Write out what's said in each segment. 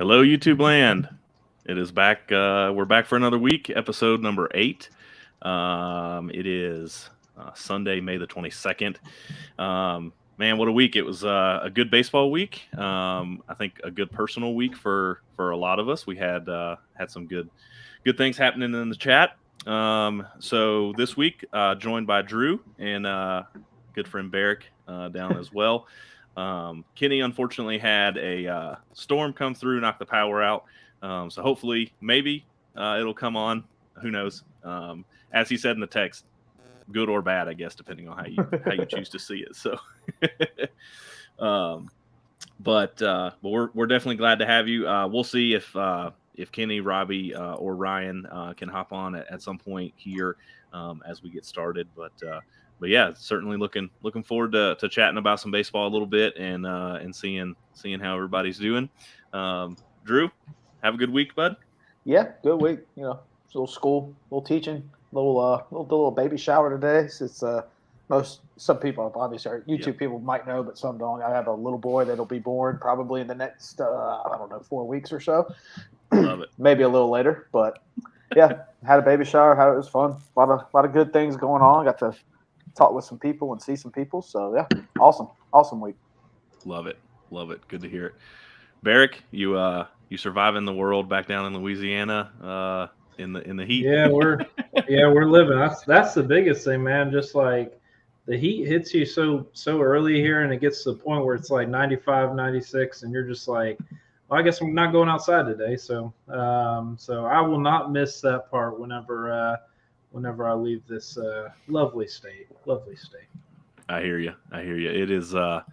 Hello, YouTube land. It is back. We're back for another week, episode number 8. It is Sunday, May the 22nd. Man, what a week. It was a good baseball week. I think a good personal week for a lot of us. We had some good things happening in the chat. So this week, joined by Drew and good friend Barrick down as well. Kenny unfortunately had a storm come through, knock the power out. So hopefully, maybe it'll come on. Who knows? As he said in the text, good or bad, I guess, depending on how you choose to see it. So, but we're definitely glad to have you. We'll see if Kenny, Robbie, or Ryan can hop on at some point here as we get started. But yeah, certainly looking forward to chatting about some baseball a little bit and seeing how everybody's doing. Drew, have a good week, bud. Yeah, good week. You know, a little school, a little teaching, little baby shower today. So it's some people obviously are YouTube people might know, but some don't. I have a little boy that'll be born probably in the next 4 weeks or so. Love it. Maybe a little later, but yeah, had a baby shower. It was fun. A lot of good things going on. Got to talk with some people and see some people. So yeah, awesome week. Love it. Good to hear it. Barrick, you surviving the world back down in Louisiana in the heat. Yeah, we're living. That's the biggest thing, man. Just like the heat hits you so early here, and it gets to the point where it's like 95, 96, and you're just like, well, I guess I'm not going outside today. So I will not miss that part whenever I leave this lovely state. I hear you. It is the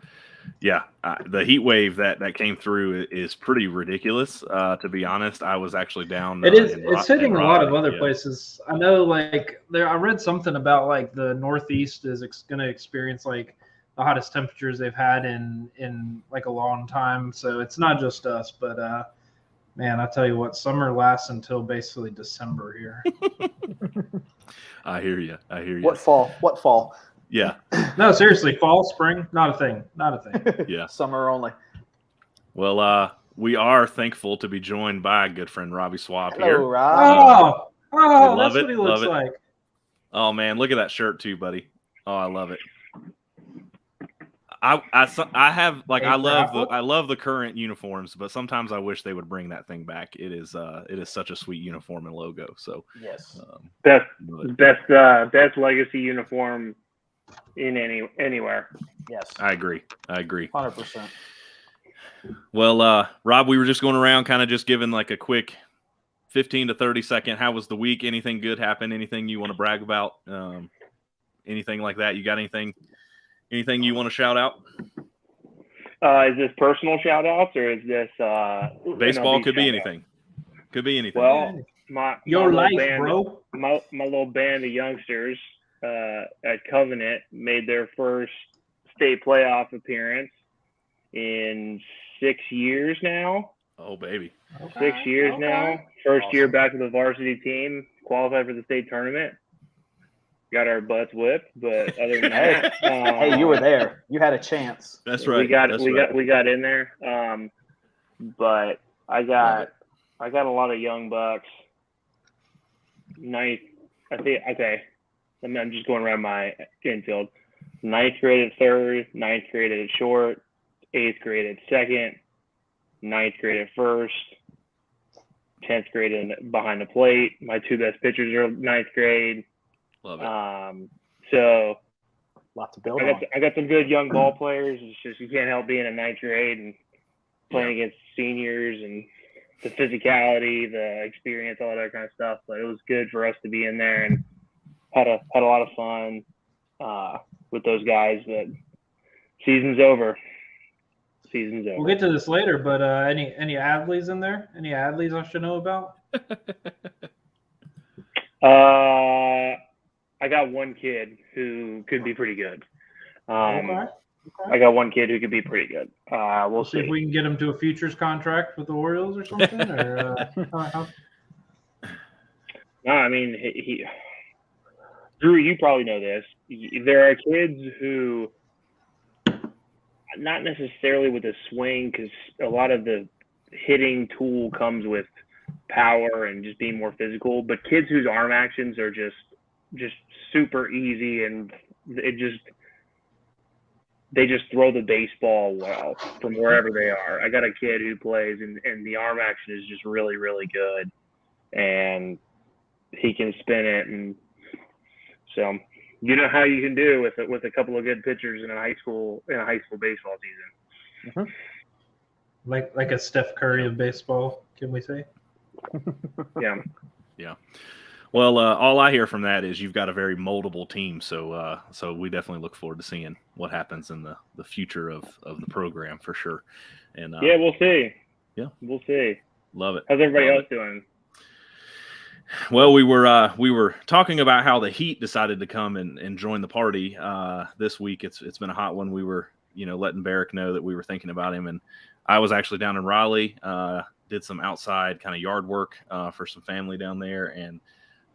heat wave that came through is pretty ridiculous. To be honest, I was actually down. It's hitting a lot of other places. I know, like I read something about like the Northeast is going to experience like the hottest temperatures they've had in like a long time. So it's not just us, but man, I tell you what, summer lasts until basically December here. I hear you. What fall? Yeah. No, seriously, fall, spring, not a thing. Yeah. Summer only. Well, we are thankful to be joined by good friend Robbie Swab Hello, here. Rob. Oh, that's what he looks like. Oh man, look at that shirt too, buddy. Oh, I love it. I have like I love the current uniforms, but sometimes I wish they would bring that thing back. It is such a sweet uniform and logo. So yes, best legacy uniform in anywhere. Yes, I agree. 100%. Well, Rob, we were just going around, kind of just giving like a quick 15 to 30 second. How was the week? Anything good happen? Anything you want to brag about? Anything like that? You got anything you want to shout out? Is this personal shout outs or is this baseball? Could be anything. Well, my life, band, bro. My little band of youngsters at Covenant made their first state playoff appearance in 6 years now. Oh baby. 6 years now. First year back with the varsity team, qualified for the state tournament. Got our butts whipped, but other than that, hey, you were there. You had a chance. That's right. We got in there. But I got a lot of young bucks. Ninth, I think. Okay, I'm just going around my infield. 9th grade at third, 9th grade at short, 8th grade at second, 9th grade at first, 10th grade behind the plate. My 2 best pitchers are 9th grade. Love it. So lot to build on. I got some good young ball players. It's just you can't help being in 9th grade and playing against seniors and the physicality, the experience, all that kind of stuff. But it was good for us to be in there and had a lot of fun with those guys. But season's over. We'll get to this later, but any Adleys in there? Any Adleys I should know about? I got one kid who could be pretty good. Okay. I got one kid who could be pretty good. We'll see if we can get him to a futures contract with the Orioles or something. No, I mean, Drew, you probably know this. There are kids who, not necessarily with a swing, because a lot of the hitting tool comes with power and just being more physical. But kids whose arm actions are just super easy, and they just throw the baseball well from wherever they are. I got a kid who plays, and the arm action is just really, really good, and he can spin it. And so you know how you can do with a couple of good pitchers in a high school baseball season. Mm-hmm. Like a Steph Curry of baseball, can we say? Yeah. Yeah. Well, all I hear from that is you've got a very moldable team, so we definitely look forward to seeing what happens in the future of the program for sure. And yeah, we'll see. Yeah, we'll see. Love it. How's everybody else doing? Well, we were talking about how the Heat decided to come and join the party this week. It's been a hot one. We were letting Barrick know that we were thinking about him, and I was actually down in Raleigh, did some outside kind of yard work for some family down there, and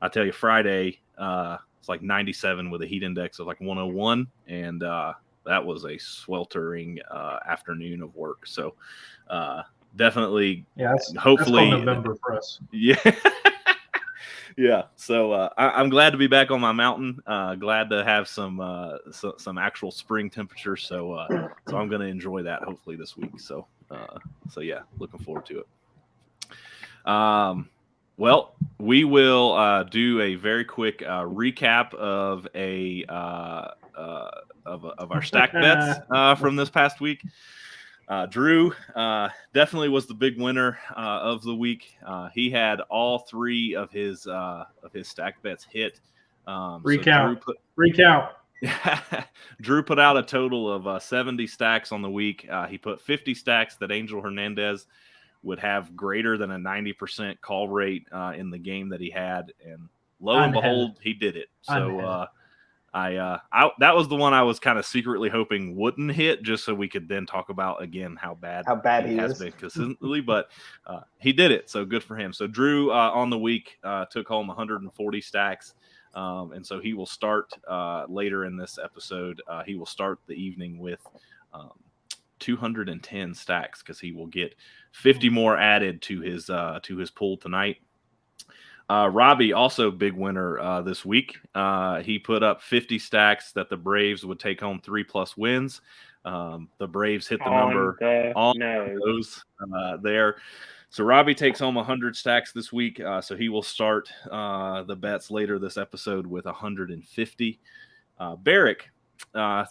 I tell you, Friday it's like 97 with a heat index of like 101, and that was a sweltering afternoon of work. So definitely, hopefully, that's November for us. Yeah. Yeah, so I'm glad to be back on my mountain. Glad to have some actual spring temperatures. So I'm going to enjoy that hopefully this week. So yeah, looking forward to it. Well, we will do a very quick recap of of our stack bets from this past week. Drew definitely was the big winner of the week. He had all three of his stack bets hit. Recount. Drew put out a total of 70 stacks on the week. He put 50 stacks that Angel Hernandez would have greater than a 90% call rate in the game that he had, and lo and behold, he did it. So that was the one I was kind of secretly hoping wouldn't hit, just so we could then talk about again how bad he has been consistently. But he did it, so good for him. So Drew on the week took home 140 stacks, and so he will start later in this episode. He will start the evening with 210 stacks because he will get 50 more added to his pool tonight. Robbie, also big winner this week. He put up 50 stacks that the Braves would take home 3+ wins. The Braves hit the number on those there. So Robbie takes home 100 stacks this week. So he will start the bets later this episode with 150. Barrick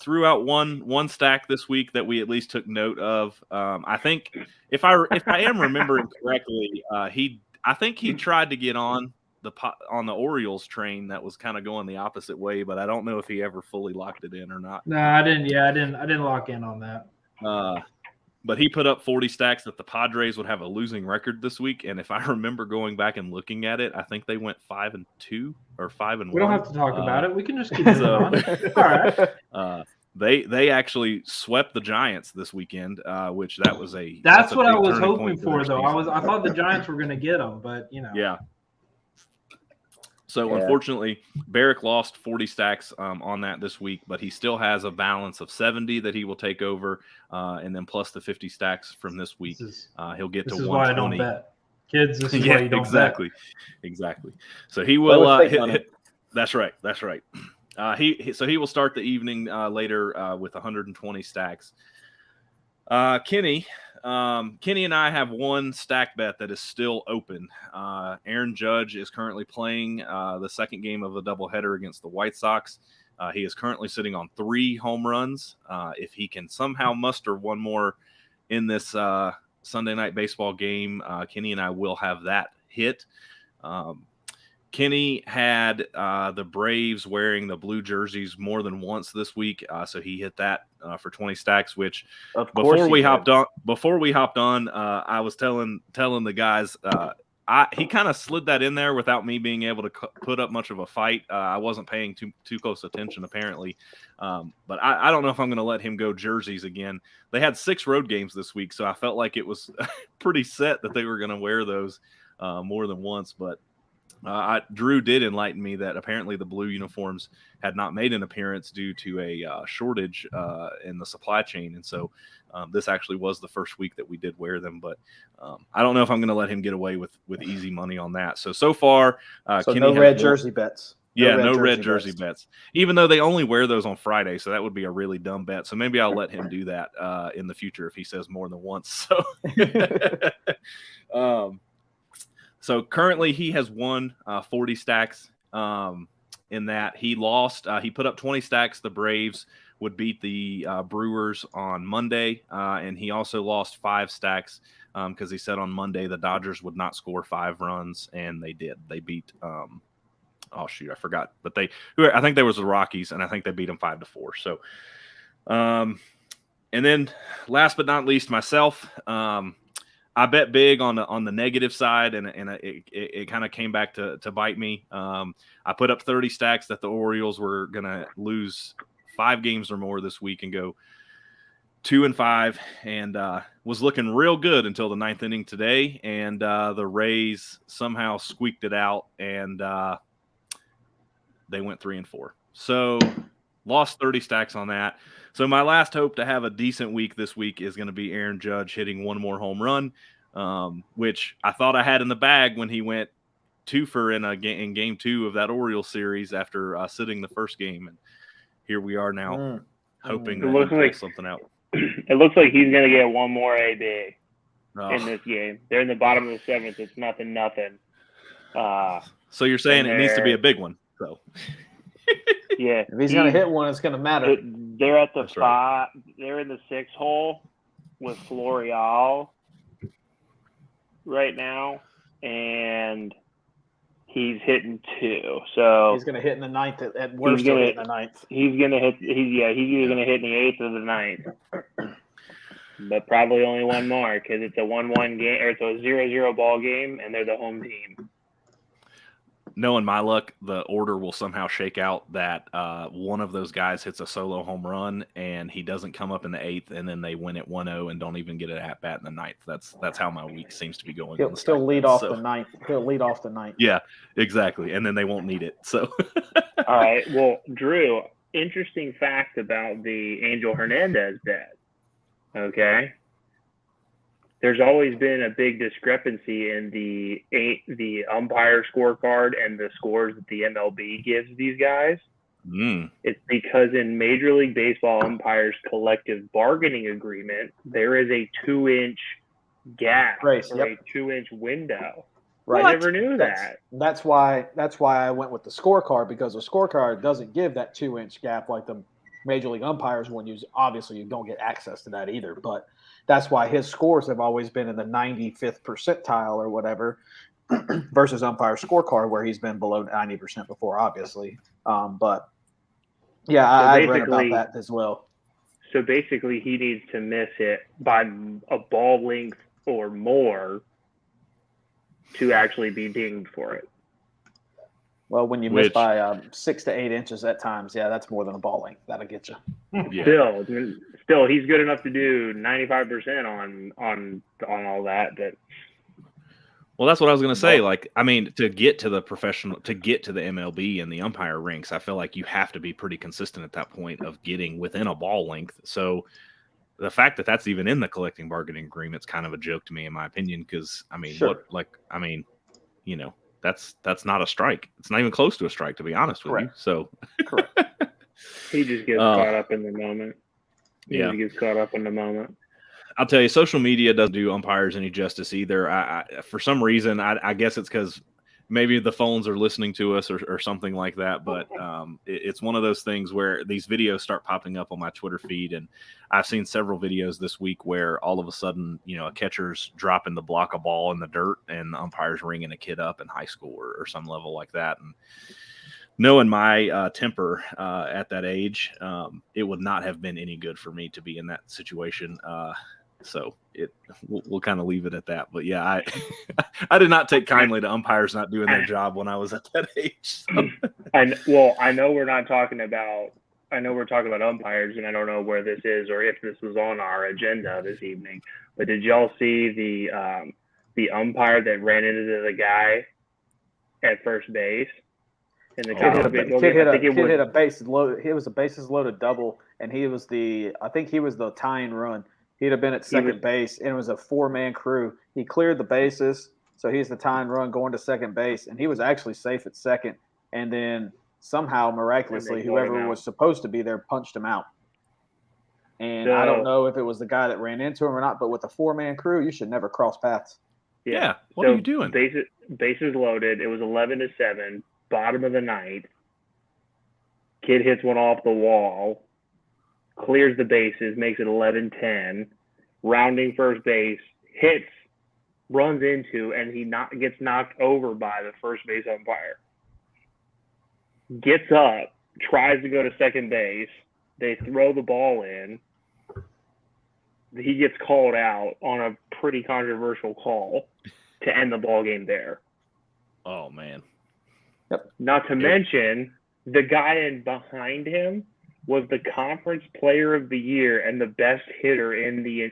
threw out one stack this week that we at least took note of. I think if I am remembering correctly, I think he tried to get on the Orioles train that was kind of going the opposite way, but I don't know if he ever fully locked it in or not. No, I didn't. Yeah, I didn't lock in on that. But he put up 40 stacks that the Padres would have a losing record this week, and if I remember going back and looking at it, I think they went 5-2 or 5-1. We don't have to talk about it. We can just keep moving on. All right. They actually swept the Giants this weekend, which that's what I was hoping for, though. I thought the Giants were going to get them, but Yeah. So unfortunately, Barrick lost 40 stacks on that this week, but he still has a balance of 70 that he will take over, and then plus the 50 stacks from this week, he'll get to 120. This is why I don't bet, kids. This is why you don't exactly. bet. Exactly. So he will. That's right. That's right. So he will start the evening later with 120 stacks. Kenny and I have one stack bet that is still open. Aaron Judge is currently playing the second game of a doubleheader against the White Sox. He is currently sitting on 3 home runs. If he can somehow muster one more in this Sunday night baseball game, Kenny and I will have that hit. Kenny had the Braves wearing the blue jerseys more than once this week, so he hit that for 20 stacks. Which before we hopped on, I was telling the guys he kind of slid that in there without me being able to put up much of a fight. I wasn't paying too close attention apparently, but I don't know if I'm going to let him go jerseys again. They had 6 road games this week, so I felt like it was pretty set that they were going to wear those more than once, but. Drew did enlighten me that apparently the blue uniforms had not made an appearance due to a shortage in the supply chain, and so this actually was the first week that we did wear them. But I don't know if I'm going to let him get away with easy money on that. So far, so Kenny no red jersey bets. No red jersey bets. Even though they only wear those on Friday, so that would be a really dumb bet. So maybe I'll let him do that in the future if he says more than once. So. So currently he has won 40 stacks in that. He lost. He put up 20 stacks. The Braves would beat the Brewers on Monday. And he also lost 5 stacks because he said on Monday the Dodgers would not score 5 runs, and they did. They beat oh, shoot, I forgot. But I think there was the Rockies, and I think they beat them 5-4. So and then last but not least, myself. I bet big on the negative side, and it kind of came back to bite me. I put up 30 stacks that the Orioles were going to lose 5 games or more this week and go 2-5, and was looking real good until the 9th inning today, and the Rays somehow squeaked it out, and they went 3-4. So lost 30 stacks on that. So my last hope to have a decent week this week is going to be Aaron Judge hitting 1 more home run, which I thought I had in the bag when he went 2-for in game 2 of that Orioles series after sitting the first game. And here we are now hoping that he pulls something out. It looks like he's going to get 1 more AB in this game. They're in the bottom of the 7th. It's nothing. So you're saying it needs to be a big one. So. Yeah, if he's going to hit one, it's going to matter. They're at the 5. They're in the 6th hole with Florial right now, and he's hitting 2. So he's going to hit in the 9th at worst. He'll hit in the 9th. He's going to hit. He's either going to hit in the 8th or the 9th, but probably only 1 more because it's a 1-1 game, or it's a 0-0 ball game, and they're the home team. Knowing my luck, the order will somehow shake out that one of those guys hits a solo home run and he doesn't come up in the 8th, and then they win at 1-0 and don't even get an at bat in the 9th. That's how my week seems to be going. He'll still lead off the 9th. He'll lead off the 9th. Yeah, exactly, and then they won't need it. So, all right. Well, Drew, interesting fact about the Angel Hernandez bet. Okay. There's always been a big discrepancy in the umpire scorecard and the scores that the MLB gives these guys. It's because in Major League Baseball umpires' collective bargaining agreement, there is a 2-inch gap or a 2-inch window. Right. I never knew that. That's why I went with the scorecard, because the scorecard doesn't give that 2-inch gap like the Major League umpires one use. Obviously, you don't get access to that either, but that's why his scores have always been in the 95th percentile or whatever versus umpire scorecard where he's been below 90% before, obviously. But, yeah, so I read about that as well. So, basically, he needs to miss it by a ball length or more to actually be dinged for it. Well, when you miss by 6 to 8 inches at times, yeah, that's more than a ball length. That'll get you. Yeah. Still, he's good enough to do 95% on all that. Well, that's what I was going to say. Like, I mean, to get to the MLB and the umpire ranks, I feel like you have to be pretty consistent at that point of getting within a ball length. So the fact that that's even in the collecting bargaining agreement is kind of a joke to me, in my opinion, because, I mean, that's not a strike. It's not even close to a strike, to be honest with you. So, correct. He just gets caught up in the moment. He gets caught up in the moment. I'll tell you, social media doesn't do umpires any justice either. I for some reason, I guess it's because maybe the phones are listening to us or something like that. But it's one of those things where these videos start popping up on my Twitter feed, and I've seen several videos this week where all of a sudden, a catcher's dropping the block a ball in the dirt, and the umpire's ringing a kid up in high school or some level like that. And knowing my temper at that age, it would not have been any good for me to be in that situation. So we'll kind of leave it at that. But yeah, I did not take kindly to umpires not doing their job when I was at that age. So. I know we're talking about umpires, and I don't know where this is or if this was on our agenda this evening. But did y'all see the umpire that ran into the guy at first base. And the Kid hit a bases loaded. It was a bases loaded double, and I think he was the tying run. He'd have been at second base, and it was a 4-man crew. He cleared the bases, so he's the tying run going to second base, and he was actually safe at second. And then somehow, miraculously, whoever was supposed to be there punched him out. And I don't know if it was the guy that ran into him or not, but with a 4-man crew, you should never cross paths. Yeah. What are you doing? Bases loaded. It was 11-7, bottom of the ninth. Kid hits one off the wall, clears the bases, makes it 11-10, rounding first base, hits, runs into, and he gets knocked over by the first base umpire. Gets up, tries to go to second base. They throw the ball in. He gets called out on a pretty controversial call to end the ball game there. Oh, man. Yep. Not to mention, the guy behind him was the conference player of the year and the best hitter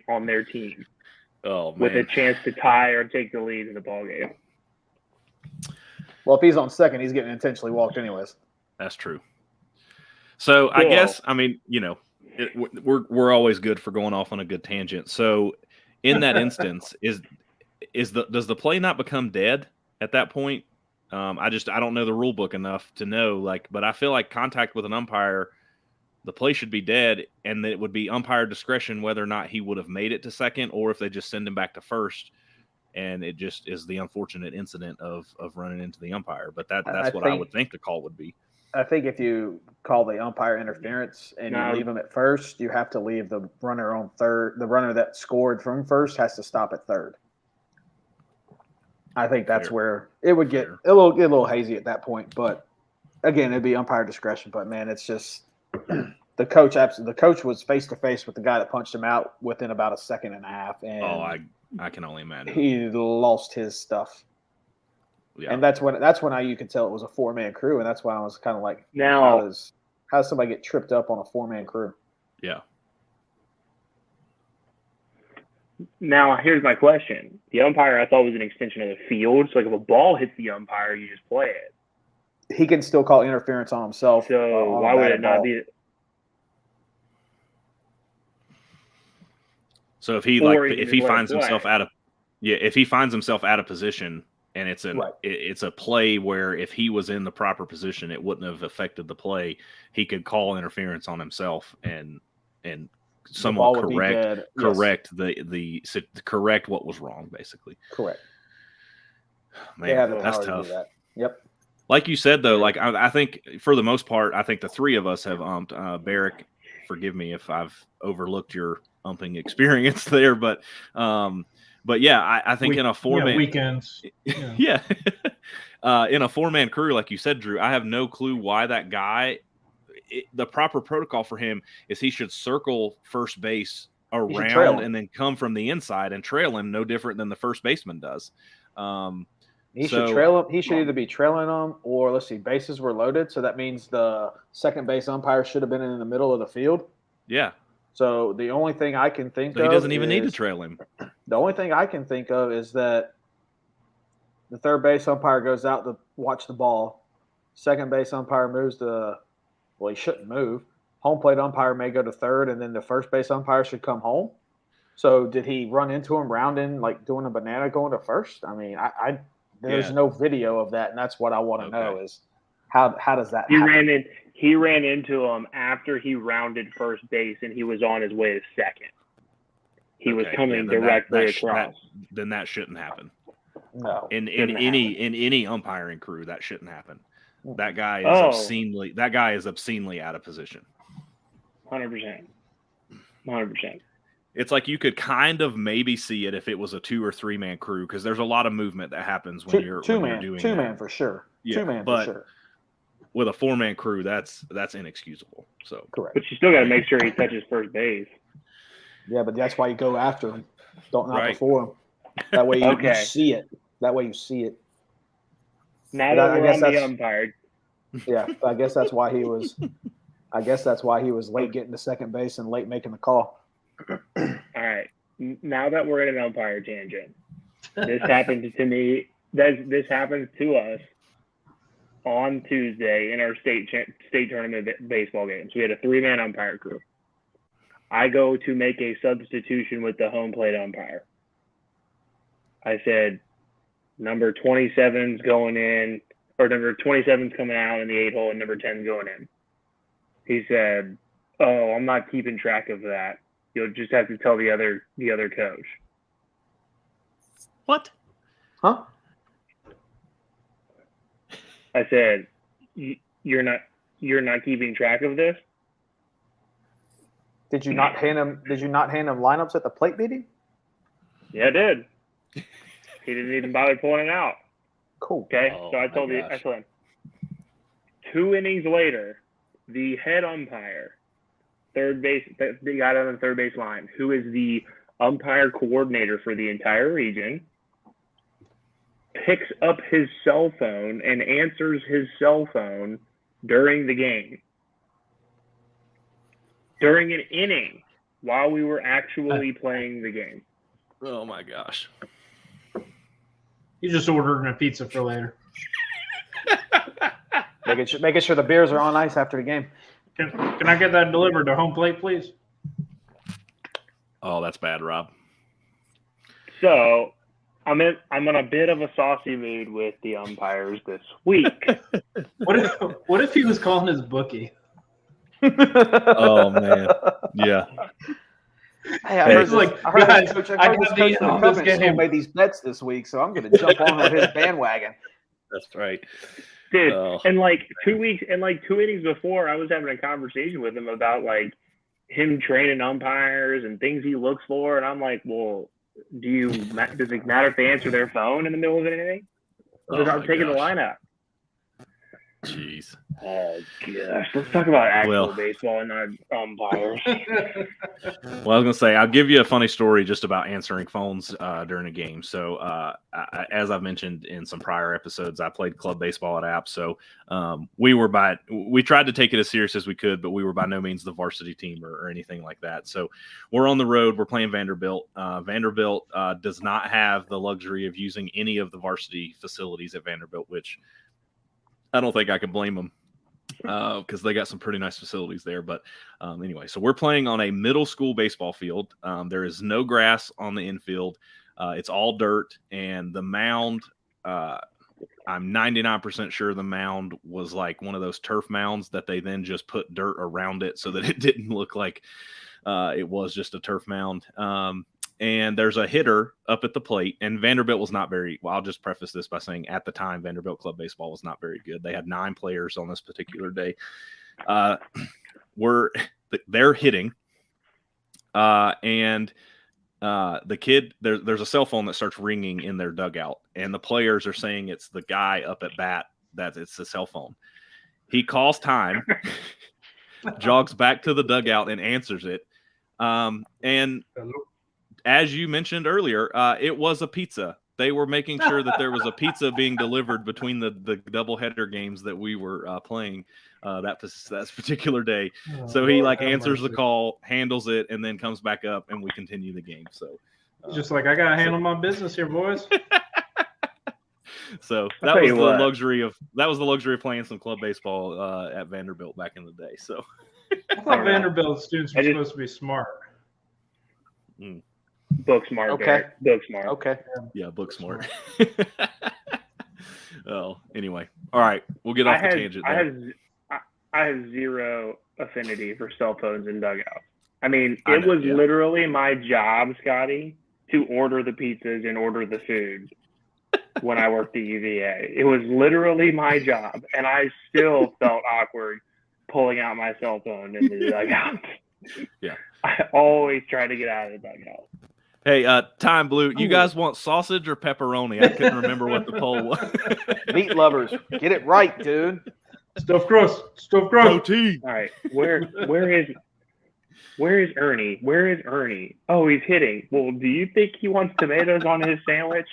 on their team. Oh, man. With a chance to tie or take the lead in the ball game. Well, if he's on second, he's getting intentionally walked anyways. That's true. So cool. I guess, I mean, you know, we're always good for going off on a good tangent. So in that instance, does the play not become dead at that point? I don't know the rule book enough to know, but I feel like contact with an umpire, the play should be dead, and that it would be umpire discretion whether or not he would have made it to second or if they just send him back to first. And it just is the unfortunate incident of running into the umpire. But that's what I would think the call would be. I think if you call the umpire interference and you leave him at first, you have to leave the runner on third. The runner that scored from first has to stop at third. I think that's where it would get a little hazy at that point. But again, it'd be umpire discretion. But man, it's just the coach. The coach was face to face with the guy that punched him out within about a second and a half. And I can only imagine he lost his stuff. Yeah. And that's when you could tell it was a 4-man crew, and that's why I was kind of like, how does somebody get tripped up on a 4-man crew? Yeah. Now here's my question: the umpire I thought was an extension of the field, so like if a ball hits the umpire, you just play it. He can still call interference on himself. So why would it not be? So if he finds himself out of position. And it's a play where if he was in the proper position, it wouldn't have affected the play. He could call interference on himself and somewhat correct what was wrong, basically. Correct. Man, that's tough. To do that. Yep. Like you said, though, I think for the most part, I think the three of us have umped. Barrick, forgive me if I've overlooked your umping experience there, but yeah, I think in a 4-man weekends, yeah, in a 4-man crew, like you said, Drew, I have no clue why that guy. The proper protocol for him is he should circle first base around and then come from the inside and trail him, no different than the first baseman does. He should trail him. He should either be trailing him or let's see, bases were loaded, so that means the second base umpire should have been in the middle of the field. Yeah. So the only thing I can think of, he doesn't even need to trail him. The only thing I can think of is that the third base umpire goes out to watch the ball. Second base umpire moves he shouldn't move. Home plate umpire may go to third, and then the first base umpire should come home. So did he run into him rounding, like doing a banana going to first? I mean, there's no video of that, and that's what I want to know is how does that happen? He ran into him after he rounded first base, and he was on his way to second. He was coming directly across. Then that shouldn't happen. No. In any umpiring crew, that shouldn't happen. That guy is obscenely out of position. 100%. It's like you could kind of maybe see it if it was a 2 or 3-man crew, because there's a lot of movement that happens when you're doing two-man for sure. Yeah, 2-man for sure. With a 4-man crew, that's inexcusable. So correct. But you still got to make sure he touches first base. Yeah, but that's why you go after him. Don't knock before him. That way you see it. That way you see it. Now that we're on the umpire. Yeah, I guess that's why he was. I guess that's why he was late getting to second base and late making the call. All right. Now that we're in an umpire tangent, this happened to me. This happened to us on Tuesday in our state tournament baseball games. We had a 3-man umpire crew. I go to make a substitution with the home plate umpire. I said, number 27's going in, or number 27's coming out in the 8-hole, and number 10's going in. He said, "Oh, I'm not keeping track of that. You'll just have to tell the other coach." What? Huh? I said, "You're not keeping track of this?" Did you not hand him lineups at the plate meeting? Yeah, I did. He didn't even bother pulling it out. Cool. Okay, Oh, so I my told him. 2 innings later, the head umpire, third base, the guy on the third base line, who is the umpire coordinator for the entire region, picks up his cell phone and answers his cell phone during the game. During an inning, while we were actually playing the game. Oh my gosh. You just ordering a pizza for later. Making sure the beers are on ice after the game. Can I get that delivered to home plate, please? Oh, that's bad, Rob. So I'm in a bit of a saucy mood with the umpires this week. What if he was calling his bookie? Oh man, yeah. Hey, I heard It's like, I heard guys, this I coach got the end of on the this Covenant game. School made these bets this week, so I'm going to jump on with his bandwagon. That's right. Dude, Oh. and like 2 innings before, I was having a conversation with him about like him training umpires and things he looks for, and I'm like, well, does it matter if they answer their phone in the middle of anything? Oh, I'm taking the gosh. lineup. Jeez. Oh gosh, let's talk about actual baseball and not umpires. Well, I was gonna say I'll give you a funny story just about answering phones during a game. So, as I've mentioned in some prior episodes, I played club baseball at App. So, we tried to take it as serious as we could, but we were by no means the varsity team or anything like that. So, we're on the road. We're playing Vanderbilt. Vanderbilt does not have the luxury of using any of the varsity facilities at Vanderbilt, which I don't think I can blame them because they got some pretty nice facilities there. But anyway, so we're playing on a middle school baseball field. There is no grass on the infield. It's all dirt. And the mound, I'm 99% sure the mound was like one of those turf mounds that they then just put dirt around it so that it didn't look like it was just a turf mound. And there's a hitter up at the plate, and Vanderbilt was not very well. I'll just preface this by saying at the time, Vanderbilt club baseball was not very good. They had 9 players on this particular day. They're hitting, and the kid, there's a cell phone that starts ringing in their dugout, and the players are saying it's the guy up at bat that it's the cell phone. He calls time, jogs back to the dugout, and answers it. And Hello? as you mentioned earlier, it was a pizza. They were making sure that there was a pizza being delivered between the doubleheader games that we were playing that particular day. So he answers the call, handles it, and then comes back up, and we continue the game. So just like, I got to handle my business here, boys. So that was the luxury of playing some club baseball at Vanderbilt back in the day. So I thought Vanderbilt students were supposed to be smart. Book smart. Okay. Book smart. Okay. Yeah, book smart. Oh, anyway. All right. We'll get off the tangent there. I have zero affinity for cell phones and dugouts. I mean, it was literally my job, Scotty, to order the pizzas and order the food when I worked at UVA. It was literally my job, and I still felt awkward pulling out my cell phone in the dugout. Yeah. I always try to get out of the dugout. Hey, Time Blue, you guys want sausage or pepperoni? I couldn't remember what the poll was. Meat lovers, get it right, dude. Stuffed crust. No tea. All right, where is Ernie? Where is Ernie? Oh, he's hitting. Well, do you think he wants tomatoes on his sandwich?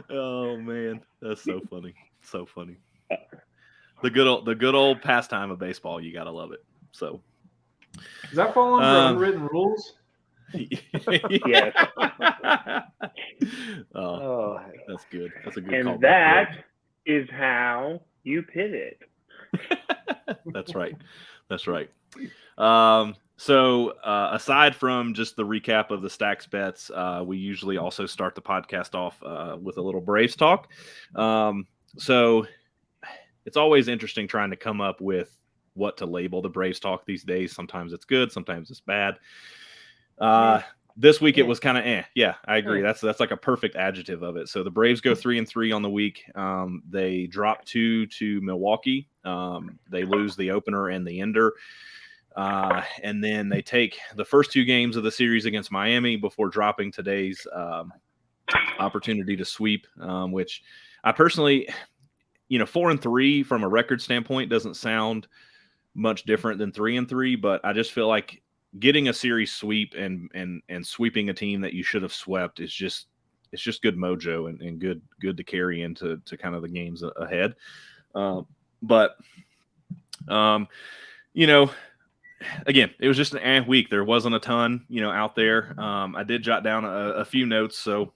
Oh man, that's so funny. So funny. The good old pastime of baseball. You gotta love it. So. Does that fall under unwritten rules? Yes. Oh, that's good. That's a good call. And that is how you pivot. That's right. That's right. So aside from just the recap of the Stacks bets, we usually also start the podcast off with a little Braves talk. So it's always interesting trying to come up with what to label the Braves talk these days. Sometimes it's good, sometimes it's bad. This week it was kind of Yeah, I agree. That's like a perfect adjective of it. So the Braves go 3-3 on the week. They drop 2 to Milwaukee. They lose the opener and the ender. And then they take the first 2 games of the series against Miami before dropping today's opportunity to sweep, which I personally, 4-3 from a record standpoint doesn't sound much different than 3-3, but I just feel like getting a series sweep and sweeping a team that you should have swept is just good mojo and good to carry into kind of the games ahead. Again, it was just an week. There wasn't a ton, out there. I did jot down a few notes. So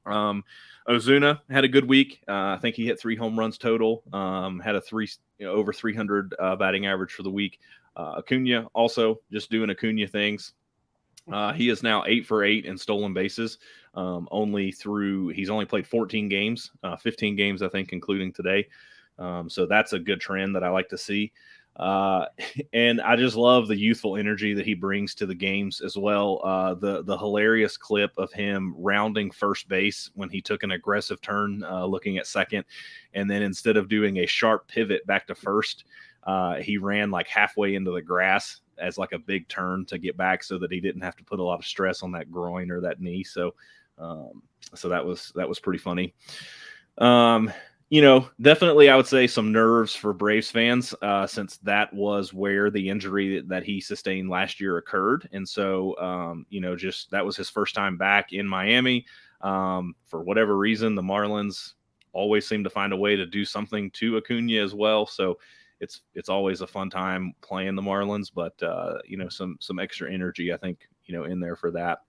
Ozuna had a good week. I think he hit 3 home runs total. Had a over 300 batting average for the week. Acuna also just doing Acuna things. He is now 8 for 8 in stolen bases. He's only played 14 games, 15 games, I think, including today. So that's a good trend that I like to see. And I just love the youthful energy that he brings to the games as well. The hilarious clip of him rounding first base when he took an aggressive turn, looking at second. And then instead of doing a sharp pivot back to first, he ran like halfway into the grass as like a big turn to get back so that he didn't have to put a lot of stress on that groin or that knee. So that was pretty funny. Definitely I would say some nerves for Braves fans, since that was where the injury that he sustained last year occurred. And so, just that was his first time back in Miami. For whatever reason, the Marlins always seem to find a way to do something to Acuna as well. So it's always a fun time playing the Marlins, but, some extra energy, I think, in there for that.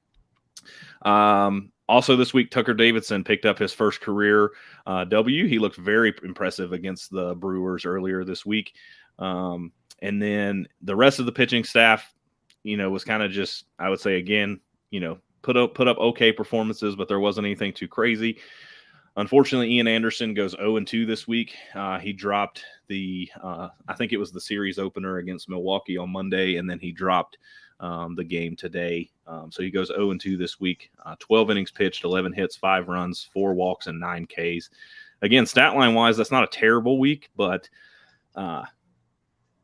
Also this week, Tucker Davidson picked up his first career W. He looked very impressive against the Brewers earlier this week. And then the rest of the pitching staff, was kind of just, I would say again, put up okay performances, but there wasn't anything too crazy. Unfortunately, Ian Anderson goes 0-2 this week. He dropped I think it was the series opener against Milwaukee on Monday, and then he dropped the game today. So he goes 0-2 this week. 12 innings pitched, 11 hits, 5 runs, 4 walks, and 9 Ks. Again, stat line wise, that's not a terrible week, but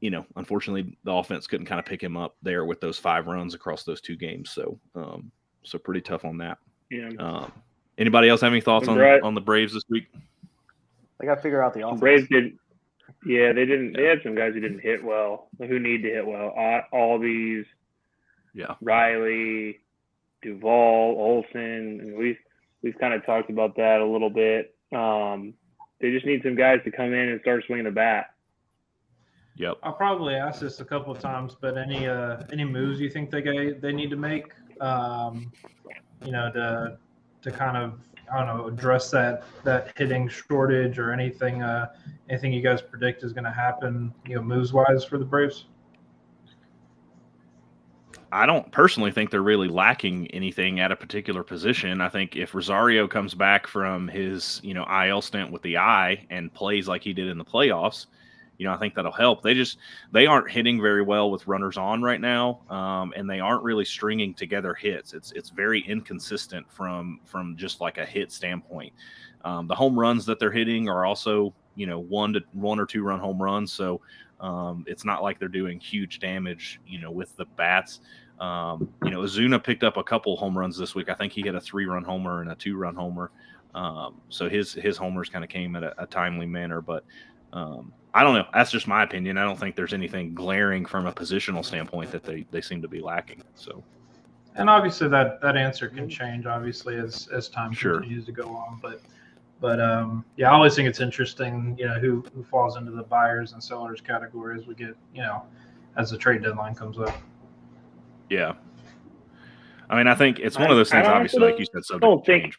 unfortunately, the offense couldn't kind of pick him up there with those 5 runs across those 2 games. So pretty tough on that. Yeah. Anybody else have any thoughts on the Braves this week? They got to figure out the offense. Braves did. Yeah, they didn't. They had some guys who didn't hit well, who need to hit well. All these. Yeah. Riley, Duvall, Olsen, and we've kind of talked about that a little bit. They just need some guys to come in and start swinging the bat. Yep. I'll probably ask this a couple of times, but any moves you think they need to make, to kind of, I don't know, address that hitting shortage or anything you guys predict is going to happen, moves wise for the Braves? I don't personally think they're really lacking anything at a particular position. I think if Rosario comes back from his, IL stint with the eye and plays like he did in the playoffs, I think that'll help. They aren't hitting very well with runners on right now, and they aren't really stringing together hits. It's very inconsistent from just like a hit standpoint. The home runs that they're hitting are also, 1 or 2 run home runs. So it's not like they're doing huge damage, with the bats. Ozuna picked up a couple home runs this week. I think he hit a 3-run homer and a 2-run homer. So his homers kind of came at a timely manner, but I don't know. That's just my opinion. I don't think there's anything glaring from a positional standpoint that they seem to be lacking. So, and obviously that answer can change obviously as time continues to go on. But I always think it's interesting, who falls into the buyers and sellers category as we get, as the trade deadline comes up. Yeah. I mean, I think it's one of those things, obviously, like you said, subject to change.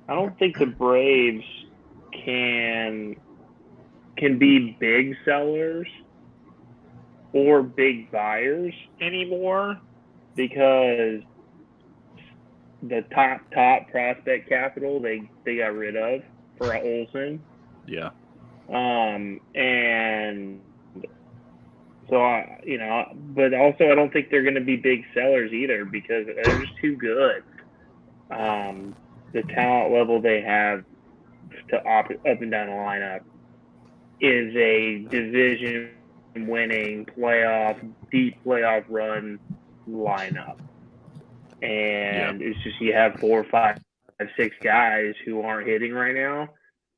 But I don't think the Braves can be big sellers or big buyers anymore because the top prospect capital they got rid of for Olson. Yeah. And so but also I don't think they're going to be big sellers either because they're just too good. The talent level they have to up and down the lineup is a division-winning deep playoff run lineup, and it's just you have 4, 5, 6 guys who aren't hitting right now,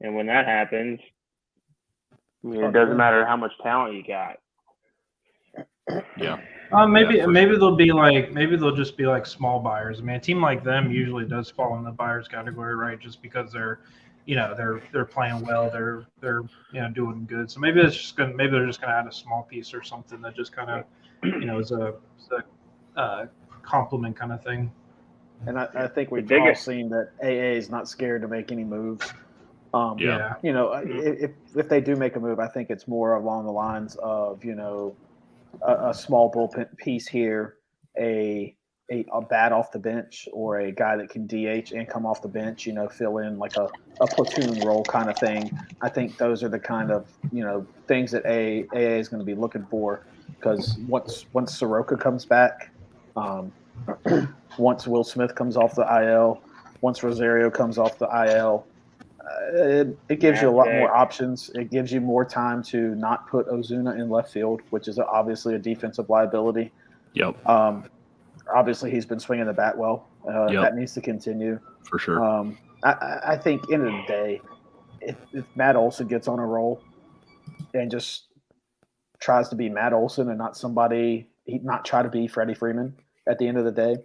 and when that happens, I mean, it doesn't matter how much talent you got. Yeah. Maybe they'll just be like small buyers. I mean, a team like them usually does fall in the buyers category, right? Just because they're playing well, they're doing good. So maybe they're just gonna add a small piece or something that just kind of is a compliment kind of thing. And I think we've all seen that AA is not scared to make any moves. If they do make a move, I think it's more along the lines of a small bullpen piece here, a bat off the bench, or a guy that can DH and come off the bench, fill in like a platoon role kind of thing. I think those are the kind of, things that AA is going to be looking for because once Soroka comes back, once Will Smith comes off the IL, once Rosario comes off the IL, it gives you a lot more options. It gives you more time to not put Ozuna in left field, which is obviously a defensive liability. Yep. Obviously, he's been swinging the bat well. That needs to continue. For sure. I think, end of the day, if Matt Olson gets on a roll and just tries to be Matt Olson and not try to be Freddie Freeman at the end of the day,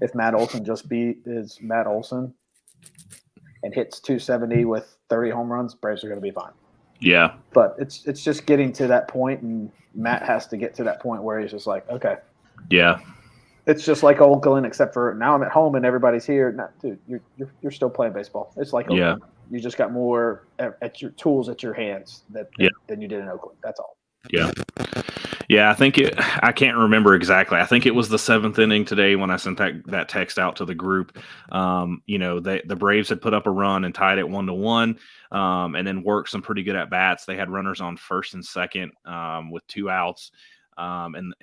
if Matt Olson is Matt Olson and hits 270 with 30 home runs, Braves are going to be fine. Yeah. But it's just getting to that point, and Matt has to get to that point where he's just like, okay. Yeah. It's just like Oakland, except for now I'm at home and everybody's here. No, dude, you're still playing baseball. It's like Oakland. You just got more at your tools at your hands than you did in Oakland. That's all. Yeah. Yeah, I think I can't remember exactly. I think it was the 7th inning today when I sent that text out to the group. The Braves had put up a run and tied it 1-1, and then worked some pretty good at bats. They had runners on first and second with 2 outs, and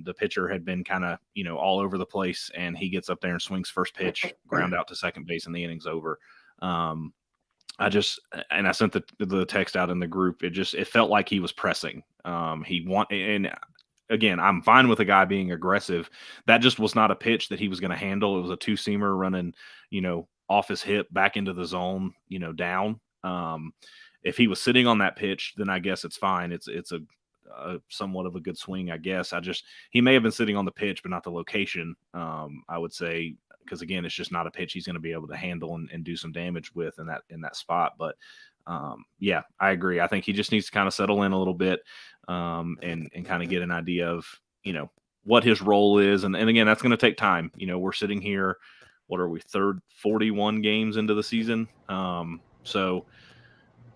the pitcher had been kind of all over the place, and he gets up there and swings first pitch, ground out to second base, and the inning's over. I sent the text out in the group. It felt like he was pressing. And again, I'm fine with a guy being aggressive. That just was not a pitch that he was going to handle. It was a 2-seamer running, off his hip back into the zone, down. If he was sitting on that pitch, then I guess it's fine. It's a somewhat of a good swing, I guess. He may have been sitting on the pitch, but not the location. I would say. Because again, it's just not a pitch he's going to be able to handle and do some damage with in that spot. But I agree. I think he just needs to kind of settle in a little bit and kind of get an idea of what his role is. And again, that's going to take time. We're sitting here. What are we? 41 games into the season. So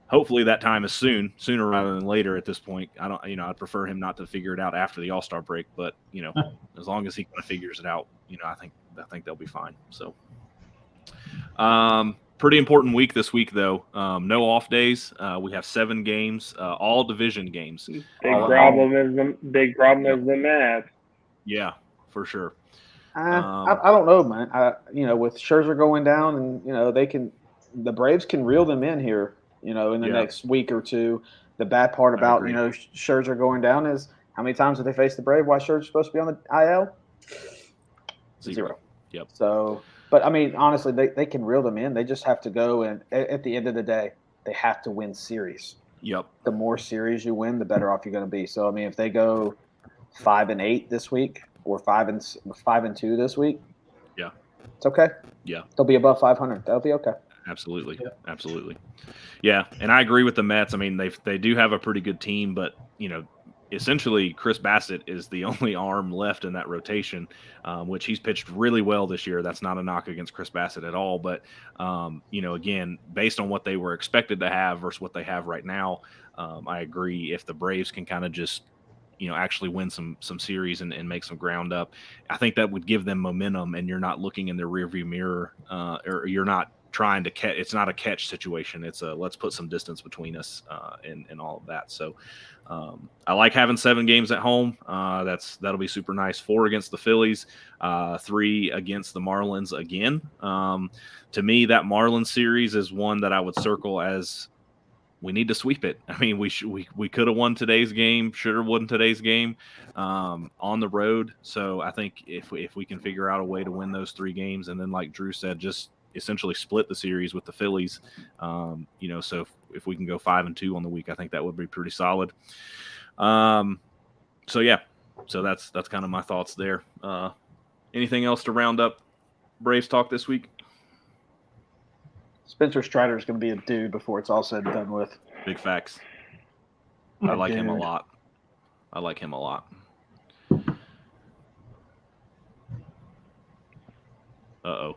hopefully that time is sooner rather than later. At this point, I'd prefer him not to figure it out after the All-Star break. But as long as he kind of figures it out, I think they'll be fine. So, pretty important week this week, though. No off days. We have 7 games, all division games. Big problem is the Mets. Yeah, for sure. I don't know, man. With Scherzer going down, and the Braves can reel them in here. In the next week or two. The bad part about Scherzer going down is how many times have they faced the Braves while Scherzer's supposed to be on the IL? 0. Yep. So, but I mean, honestly, they can reel them in. They just have to go, and at the end of the day, they have to win series. Yep. The more series you win, the better off you're going to be. So, I mean, if they go 5-8 this week or 5-2 this week, it's okay. Yeah, they'll be above 500. That'll be okay. Absolutely. Yeah. Absolutely. Yeah, and I agree with the Mets. I mean, they do have a pretty good team, but essentially Chris Bassett is the only arm left in that rotation, which he's pitched really well this year. That's not a knock against Chris Bassett at all. But, again, based on what they were expected to have versus what they have right now, I agree. If the Braves can kind of just, actually win some series and make some ground up, I think that would give them momentum, and you're not looking in the rearview mirror, or you're not trying to catch. It's not a catch situation. It's a let's put some distance between us and all of that. So I like having 7 games at home. That'll be super nice. 4 against the Phillies, 3 against the Marlins again. To me, that Marlins series is one that I would circle as we need to sweep it. I mean, we could have won today's game, should have won today's game on the road. So I think if we can figure out a way to win those 3 games, and then like Drew said, just essentially split the series with the Phillies, so if we can go 5-2 on the week, I think that would be pretty solid. So that's kind of my thoughts there. Anything else to round up Braves talk this week? Spencer Strider is going to be a dude before it's all said and done with. Big facts. I like him a lot. Uh-oh.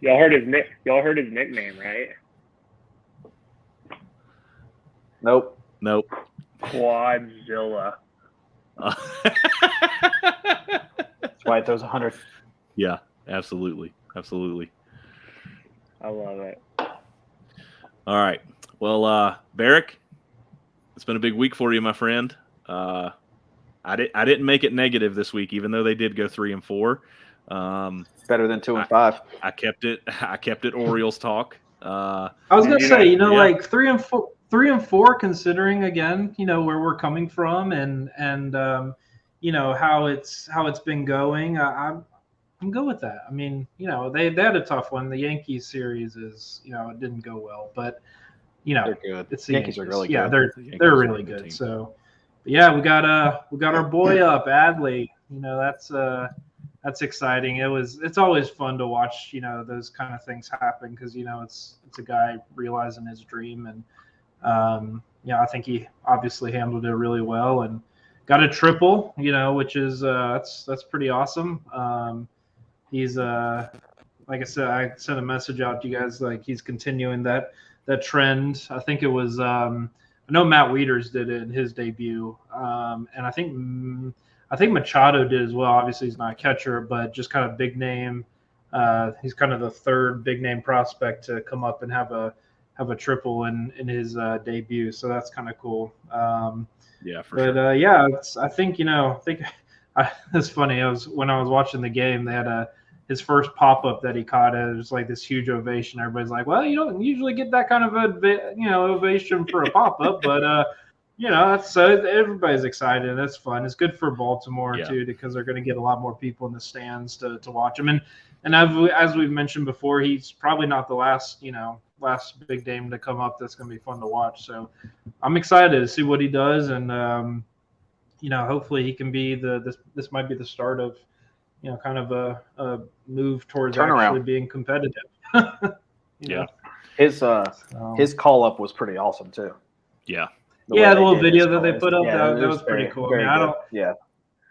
Y'all heard his nickname, right? Nope. Quadzilla. That's why it throws 100. Yeah, absolutely. I love it. All right. Well, Barrick, it's been a big week for you, my friend. I didn't make it negative this week, even though they did go 3-4. Better than 2 and 5. I kept it Orioles talk. I was gonna say, like 3 and 4, considering again, where we're coming from and how it's been going. I'm good with that. I mean, they had a tough one. The Yankees series is, it didn't go well, but they're good. It's the Yankees are really good. Yeah, they're really good. So, but yeah, we got our boy up, Adley. That's exciting. It's always fun to watch, those kind of things happen because it's a guy realizing his dream, and I think he obviously handled it really well and got a triple, which is that's pretty awesome. He's like I said, I sent a message out to you guys, like he's continuing that trend. I think it was I know Matt Wieters did it in his debut, and I think Machado did as well. Obviously, he's not a catcher, but just kind of big name. He's kind of the 3rd big name prospect to come up and have a triple in his debut. So that's kind of cool. Yeah, for sure. I think it's funny. When I was watching the game, they had his first pop up that he caught. It was like this huge ovation. Everybody's like, "Well, you don't usually get that kind of ovation for a pop up," but so everybody's excited. That's fun. It's good for Baltimore too, because they're going to get a lot more people in the stands to watch him. And as we've mentioned before, he's probably not the last big name to come up that's going to be fun to watch. So I'm excited to see what he does, and hopefully he can be this might be the start of kind of a move towards actually being competitive. Yeah. His call up was pretty awesome too. Yeah. The little video that they put up, that was pretty cool.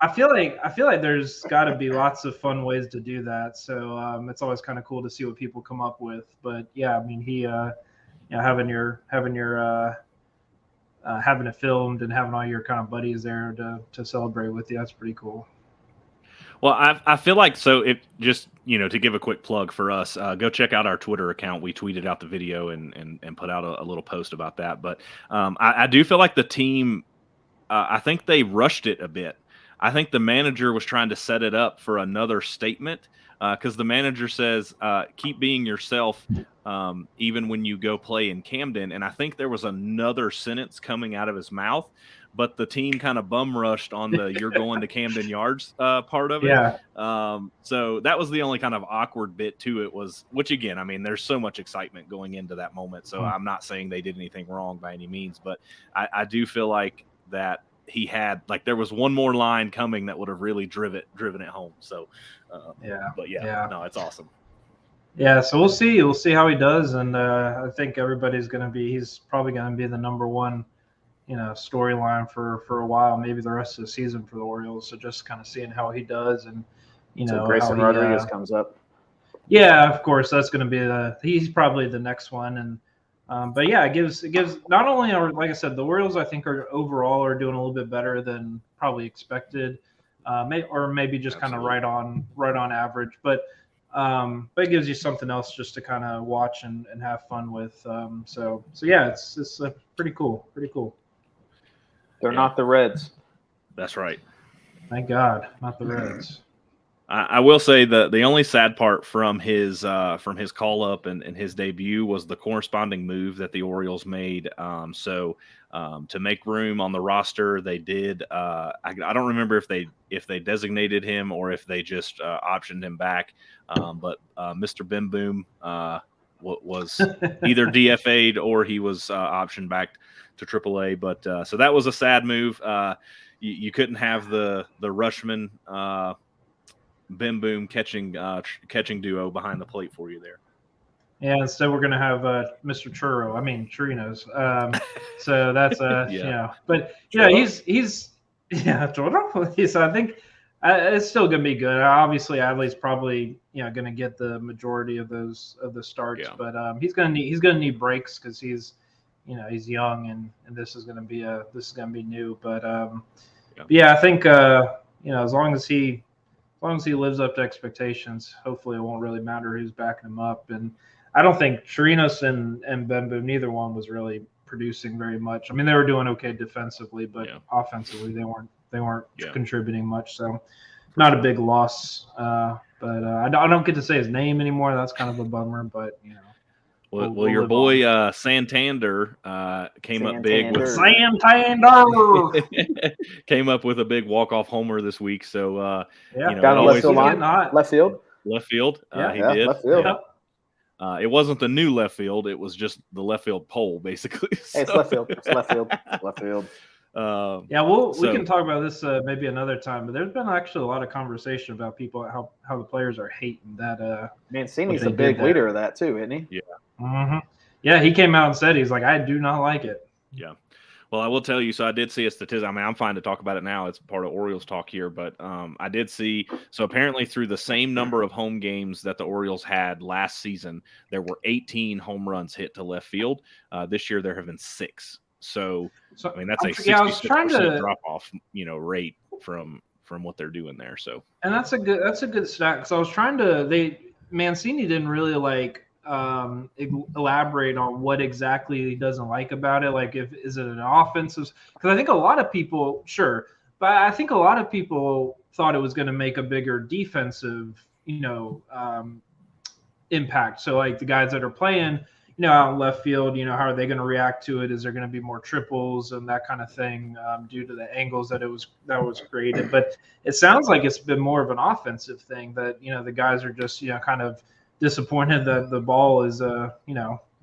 I feel like there's got to be lots of fun ways to do that. So it's always kind of cool to see what people come up with. But yeah, I mean, he having it filmed and having all your kind of buddies there to celebrate with you, that's pretty cool. Well, I feel like, so it just, to give a quick plug for us, go check out our Twitter account. We tweeted out the video and put out a little post about that. But I do feel like the team, I think they rushed it a bit. I think the manager was trying to set it up for another statement, because the manager says, keep being yourself even when you go play in Camden. And I think there was another sentence coming out of his mouth, but the team kind of bum rushed on the you're going to Camden Yards part of it. Yeah. So that was the only kind of awkward bit to it, which again, I mean, there's so much excitement going into that moment. So I'm not saying they did anything wrong by any means, but I do feel like that he had, like, there was one more line coming that would have really driven it home. So, no, it's awesome. Yeah, so we'll see. We'll see how he does, and I think everybody's going to be. He's probably going to be the number one, storyline for a while, maybe the rest of the season for the Orioles. So just kind of seeing how he does, and So how Grayson he. Rodriguez comes up. Yeah, of course, that's going to be he's probably the next one, and but yeah, it gives not only are, like I said, the Orioles I think are overall are doing a little bit better than probably expected, maybe just kind of right on average, but it gives you something else just to kind of watch and have fun with. So yeah, it's pretty cool. They're not the Reds. That's right. Thank God, not the Reds. I will say the only sad part from his call up and his debut was the corresponding move that the Orioles made. To make room on the roster, they did. I don't remember if they designated him or if they just optioned him back. But Mr. Bim Boom was either DFA'd or he was optioned back to AAA. But so that was a sad move. You couldn't have the Rutschman Bim Boom catching duo behind the plate for you there. Yeah, instead we're going to have Mr. Churinos. So that's but yeah, he's Churro. So I think it's still going to be good. Obviously, Adley's probably going to get the majority of the starts, but he's going to need breaks because he's young and this is going to be new. But I think as long as he lives up to expectations, hopefully it won't really matter who's backing him up. And I don't think Chirinos and Bembo, neither one was really producing very much. I mean, they were doing okay defensively, but offensively they weren't contributing much. So not a big loss. But I don't get to say his name anymore. That's kind of a bummer, but Well, your boy Santander came up big with Santander. came up with a big walk-off homer this week. So down left field line, left field. He did. Left field. It wasn't the new left field; it was just the left field pole, basically. Hey, it's left field. It's left field. It's left field. We can talk about this maybe another time. But there's been actually a lot of conversation about people how the players are hating that. Mancini's a big leader of that too, isn't he? Yeah. Mm-hmm. Yeah, he came out and said he's like, I do not like it. Yeah. Well, I will tell you. So I did see a statistic. I mean, I'm fine to talk about it now. It's part of Orioles talk here, but I did see. So apparently, through the same number of home games that the Orioles had last season, there were 18 home runs hit to left field. This year, there have been 6. So I mean, that's a 66% drop off, rate from what they're doing there. So and that's a good stat because I was trying to. Mancini didn't really elaborate on what exactly he doesn't like about it. Like, is it an offensive? Because I think a lot of people, but I think a lot of people thought it was going to make a bigger defensive, impact. So like the guys that are playing, out in left field, how are they going to react to it? Is there going to be more triples and that kind of thing due to the angles that was created? But it sounds like it's been more of an offensive thing that the guys are just kind of disappointed that the ball is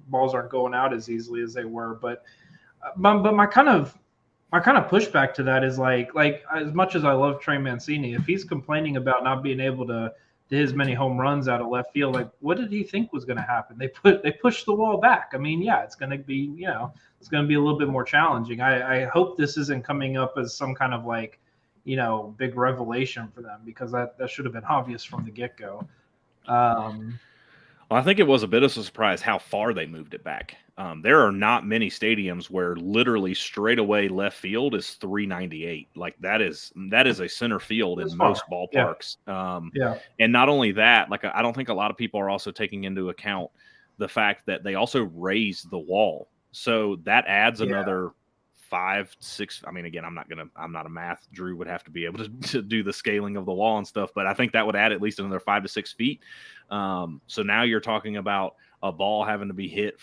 balls aren't going out as easily as they were. But my kind of pushback to that is like as much as I love Trey Mancini, if he's complaining about not being able to hit as many home runs out of left field, like what did he think was going to happen? They pushed the wall back. I mean, yeah, it's going to be it's going to be a little bit more challenging. I hope this isn't coming up as some kind of big revelation for them because that should have been obvious from the get-go. Well, I think it was a bit of a surprise how far they moved it back. There are not many stadiums where literally straight away left field is 398. Like that is a center field in most ballparks. And not only that, I don't think a lot of people are also taking into account the fact that they also raised the wall. So that adds another 5, 6. I mean, again, I'm not a math. Drew would have to be able to do the scaling of the wall and stuff, but I think that would add at least another 5 to 6 feet. So now you're talking about a ball having to be hit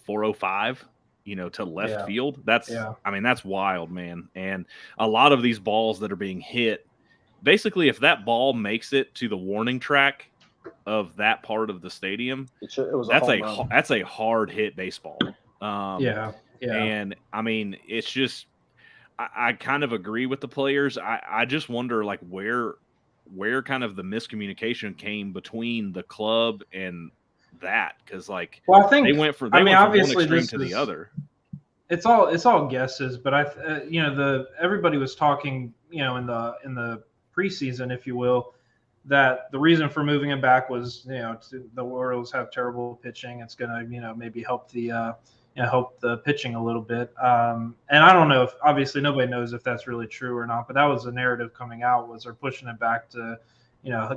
405, to left field. That's wild, man. And a lot of these balls that are being hit, basically, if that ball makes it to the warning track of that part of the stadium, that's a hard hit baseball. And I mean, it's just, I kind of agree with the players. I just wonder where kind of the miscommunication came between the club and that, because like well, I think they went from one extreme to the other. It's all guesses, but everybody was talking, in the preseason, if you will, that the reason for moving him back was, the Orioles have terrible pitching. It's going to, maybe help the pitching a little bit. And I don't know if, obviously nobody knows if that's really true or not, but that was the narrative coming out, was they're pushing it back to,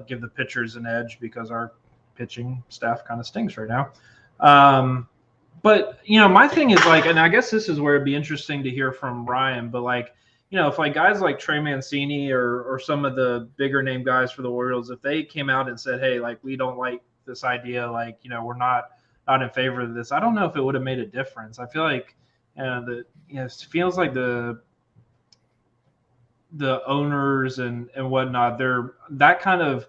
give the pitchers an edge because our pitching staff kind of stinks right now. But, my thing is like, and I guess this is where it'd be interesting to hear from Ryan, but like, if like guys like Trey Mancini or some of the bigger name guys for the Orioles, if they came out and said, hey, like, we don't like this idea, like, we're not in favor of this, I don't know if it would have made a difference. I feel like, it feels like the owners and whatnot, that kind of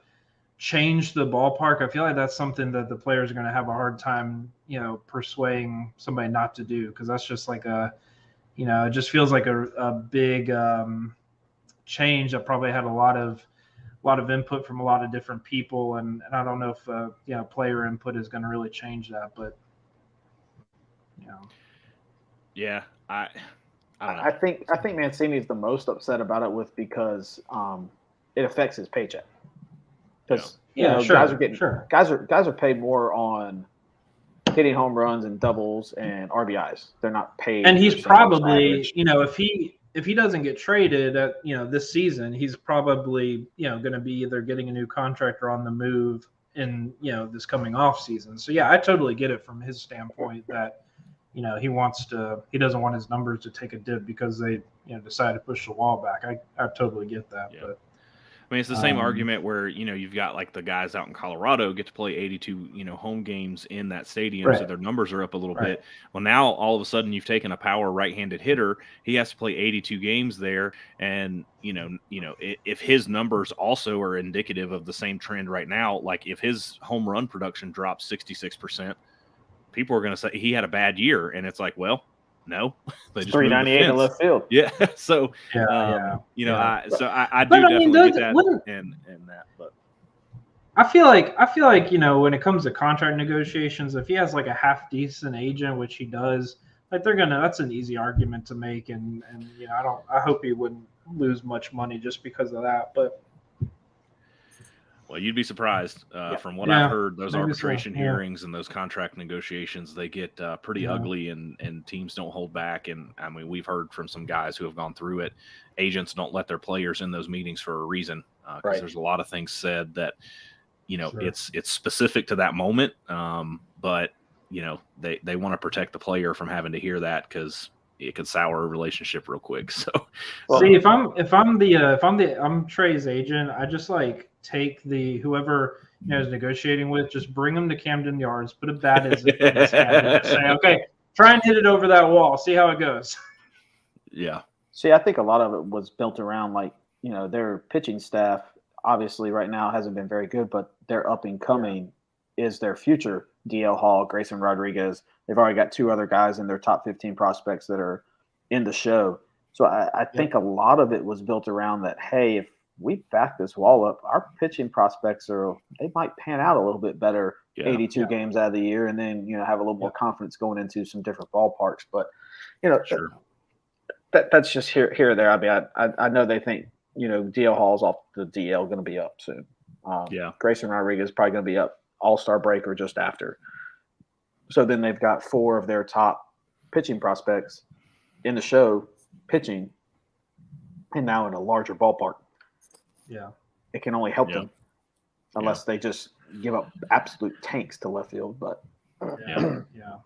changed the ballpark. I feel like that's something that the players are going to have a hard time, persuading somebody not to do, because that's just like it just feels like a big change that probably had a lot of input from a lot of different people, and I don't know if player input is going to really change that, but yeah, I don't know. I think Mancini is the most upset about it because it affects his paycheck. Because guys are paid more on hitting home runs and doubles and RBIs. They're not paid. And he's probably, if he doesn't get traded at, this season, he's probably, going to be either getting a new contract or on the move in, this coming off season. So yeah, I totally get it from his standpoint that, he doesn't want his numbers to take a dip because they, decide to push the wall back. I totally get that. Yeah. But I mean, it's the same argument where, you've got like the guys out in Colorado get to play 82, home games in that stadium. Right. So their numbers are up a little bit. Well, now all of a sudden you've taken a power right-handed hitter. He has to play 82 games there. And, if his numbers also are indicative of the same trend right now, like if his home run production drops 66%, people are going to say he had a bad year. And it's like, well, no, they just 398 in left field. Yeah, so I do definitely get that and that. But I feel like when it comes to contract negotiations, if he has like a half decent agent, which he does, like that's an easy argument to make, and I hope he wouldn't lose much money just because of that, but. Well, you'd be surprised. From what I've heard, those arbitration hearings and those contract negotiations, they get pretty ugly, and teams don't hold back. And I mean, we've heard from some guys who have gone through it. Agents don't let their players in those meetings for a reason, because there's a lot of things said that, it's specific to that moment. But they want to protect the player from having to hear that, because it could sour a relationship real quick. So, see, if I'm Trey's agent, I just like take whoever is negotiating with, just bring them to Camden Yards, put a bat in his hand, and just say, okay, try and hit it over that wall, see how it goes. Yeah. See, I think a lot of it was built around their pitching staff. Obviously, right now hasn't been very good, but their up and coming is their future. DL Hall, Grayson Rodriguez. They've already got 2 other guys in their top 15 prospects that are in the show. So I think a lot of it was built around that, hey, if we back this wall up, our pitching prospects they might pan out a little bit better 82 games out of the year, and then, have a little more confidence going into some different ballparks. But, that's just here or there. I mean, I know they think, DL Hall's off the DL going to be up soon. Grayson Rodriguez is probably going to be up All-Star break or just after. So then they've got 4 of their top pitching prospects in the show pitching, and now in a larger ballpark. Yeah. It can only help them unless they just give up absolute tanks to left field. But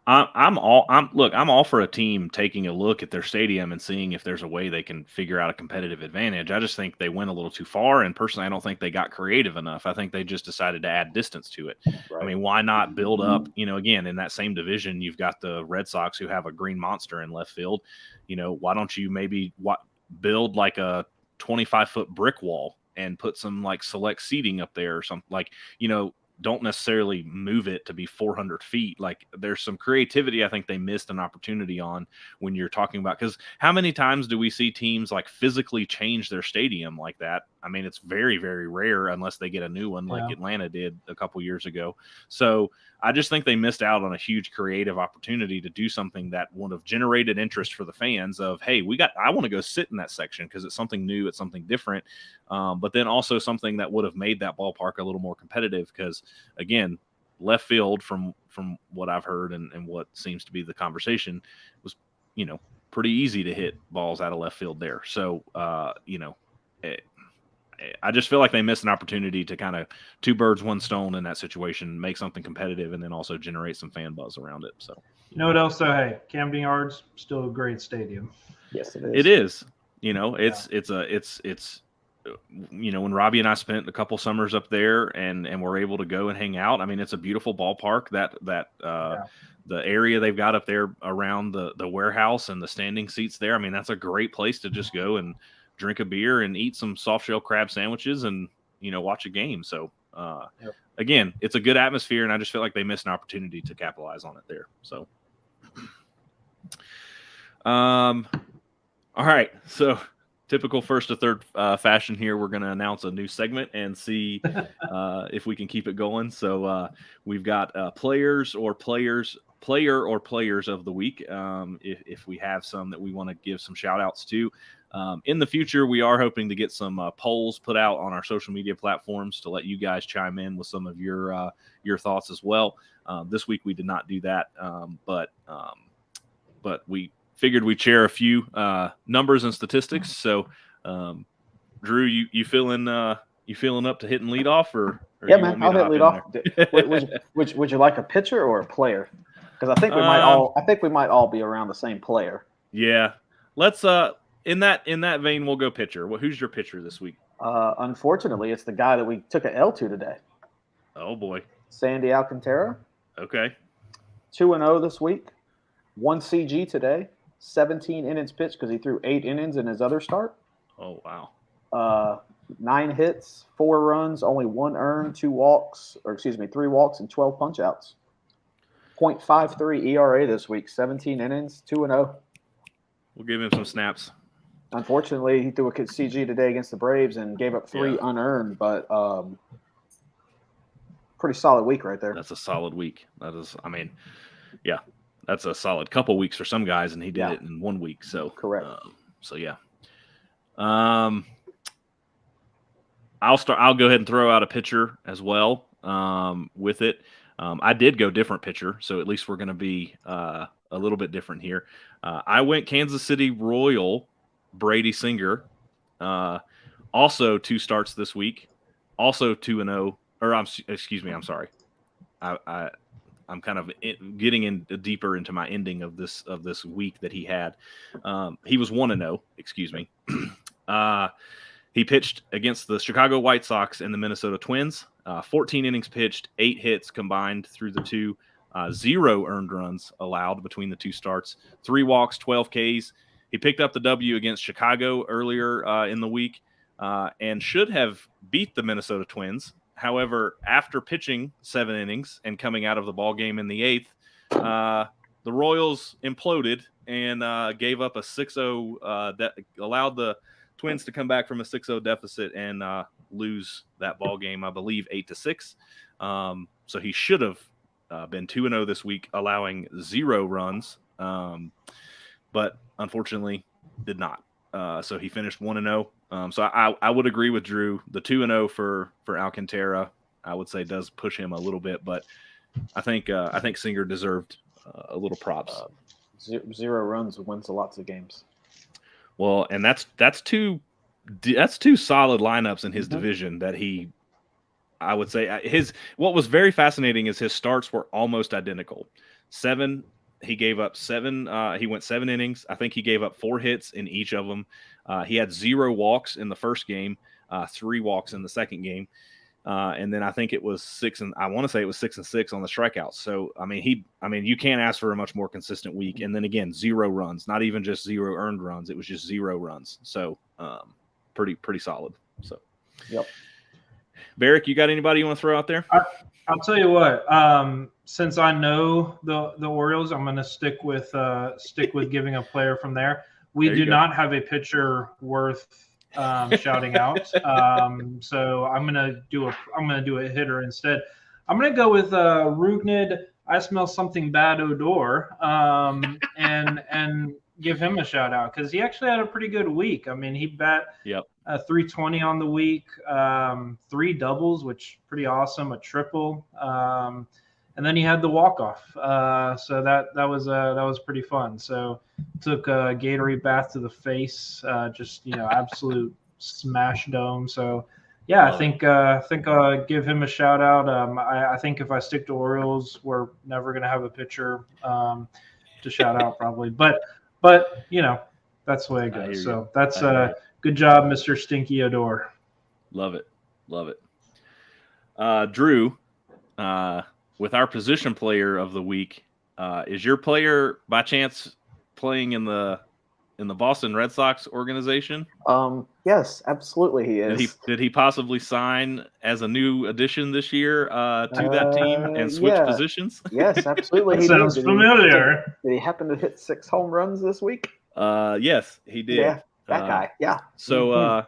I'm all for a team taking a look at their stadium and seeing if there's a way they can figure out a competitive advantage. I just think they went a little too far, and personally, I don't think they got creative enough. I think they just decided to add distance to it. Right. I mean, why not build up? Again, in that same division, you've got the Red Sox who have a green monster in left field. Why don't you maybe build like a 25-foot brick wall and put some like select seating up there or something, like, don't necessarily move it to be 400 feet. Like, there's some creativity I think they missed an opportunity on when you're talking about, because how many times do we see teams like physically change their stadium like that? I mean, it's very, very rare unless they get a new one like Yeah. Atlanta did a couple years ago. So I just think they missed out on a huge creative opportunity to do something that would have generated interest for the fans of, hey, I want to go sit in that section because it's something new, it's something different. But then also something that would have made that ballpark a little more competitive because, again, left field from what I've heard and what seems to be the conversation was, pretty easy to hit balls out of left field there. So, I just feel like they missed an opportunity to kind of two birds, one stone in that situation, make something competitive, and then also generate some fan buzz around it. So, You know what else? So, hey, Camden Yards, still a great stadium. Yes, it is. it is. It's when Robbie and I spent a couple summers up there and were able to go and hang out. I mean, it's a beautiful ballpark. The area they've got up there around the warehouse and the standing seats there. I mean, that's a great place to just go and drink a beer and eat some soft shell crab sandwiches and, watch a game. So, again, it's a good atmosphere, and I just feel like they missed an opportunity to capitalize on it there. So, all right. So, typical first to third fashion here, we're going to announce a new segment and see if we can keep it going. So, we've got player or players of the week. If we have some that we want to give some shout outs to. In the future, we are hoping to get some polls put out on our social media platforms to let you guys chime in with some of your thoughts as well. This week we did not do that, but we figured we'd share a few numbers and statistics. So, Drew, you feeling up to hitting lead off, or yeah, man, I'll hit lead off. Would you like a pitcher or a player? Because I think we might all be around the same player. Yeah, let's in that vein, we'll go pitcher. Who's your pitcher this week? Unfortunately, it's the guy that we took an L to today. Oh boy, Sandy Alcantara. Okay. 2-0 this week. 1 CG today. 17 innings pitched because he threw 8 innings in his other start. Oh wow. 9 hits, 4 runs, only 1 earned, 3 walks, and 12 punch outs. 0.53 ERA this week. 17 innings, 2-0. We'll give him some snaps. Unfortunately, he threw a CG today against the Braves and gave up 3 unearned, but pretty solid week right there. That's a solid week. That is, that's a solid couple weeks for some guys, and he did it in 1 week. So correct. I'll go ahead and throw out a pitcher as well with it. I did go different pitcher, so at least we're going to be a little bit different here. I went Kansas City Royal Brady Singer. Also 2 starts this week. Also 2-0. I'm sorry. I'm kind of getting in deeper into my ending of this week that he had. He was 1-0. Excuse me. He pitched against the Chicago White Sox and the Minnesota Twins. 14 innings pitched, 8 hits combined through the 2. 0 earned runs allowed between the 2 starts. 3 walks, 12 Ks. He picked up the W against Chicago earlier in the week and should have beat the Minnesota Twins. However, after pitching 7 innings and coming out of the ball game in the 8th, the Royals imploded and gave up a 6-0 that allowed the Twins to come back from a 6-0 deficit and lose that ball game, I believe, 8-6. So he should have been 2-0 this week, allowing 0 runs, but unfortunately did not. So he finished 1-0. So I would agree with Drew. The 2-0 for Alcantara, I would say, does push him a little bit, but I think Singer deserved a little props. 0 runs wins lots of games. Well, and that's two solid lineups in his division that I would say what was very fascinating is his starts were almost identical. He gave up 7. He went 7 innings. I think he gave up 4 hits in each of them. He had 0 walks in the first game, 3 walks in the second game. And then I think it was 6 and 6 on the strikeouts. So, you can't ask for a much more consistent week. And then again, 0 runs, not even just 0 earned runs. It was just 0 runs. So, pretty solid. So, yep. Barrick, you got anybody you want to throw out there? I'll tell you what. Since I know the Orioles, I'm going to stick with giving a player from there. We do not have a pitcher worth shouting out. So I'm gonna do a hitter instead. I'm gonna go with Rugnid. I smell something bad odor, and give him a shout out because he actually had a pretty good week. I mean, he bat 320 on the week, 3 doubles, which pretty awesome, a triple, and then he had the walk off. So that was pretty fun. So took a Gatorade bath to the face, just absolute smash dome. So yeah, I think give him a shout out. I think if I stick to Orioles, we're never gonna have a pitcher to shout out probably, but that's the way it goes. So that's good job, Mr. Stinky Odor. Love it. Drew, with our position player of the week, is your player by chance playing in the Boston Red Sox organization? Yes, absolutely he is. Did he possibly sign as a new addition this year to that team and switch positions? Yes, absolutely. That sounds familiar. Did he happen to hit 6 home runs this week? Yes, he did. Yeah, that guy. Yeah. So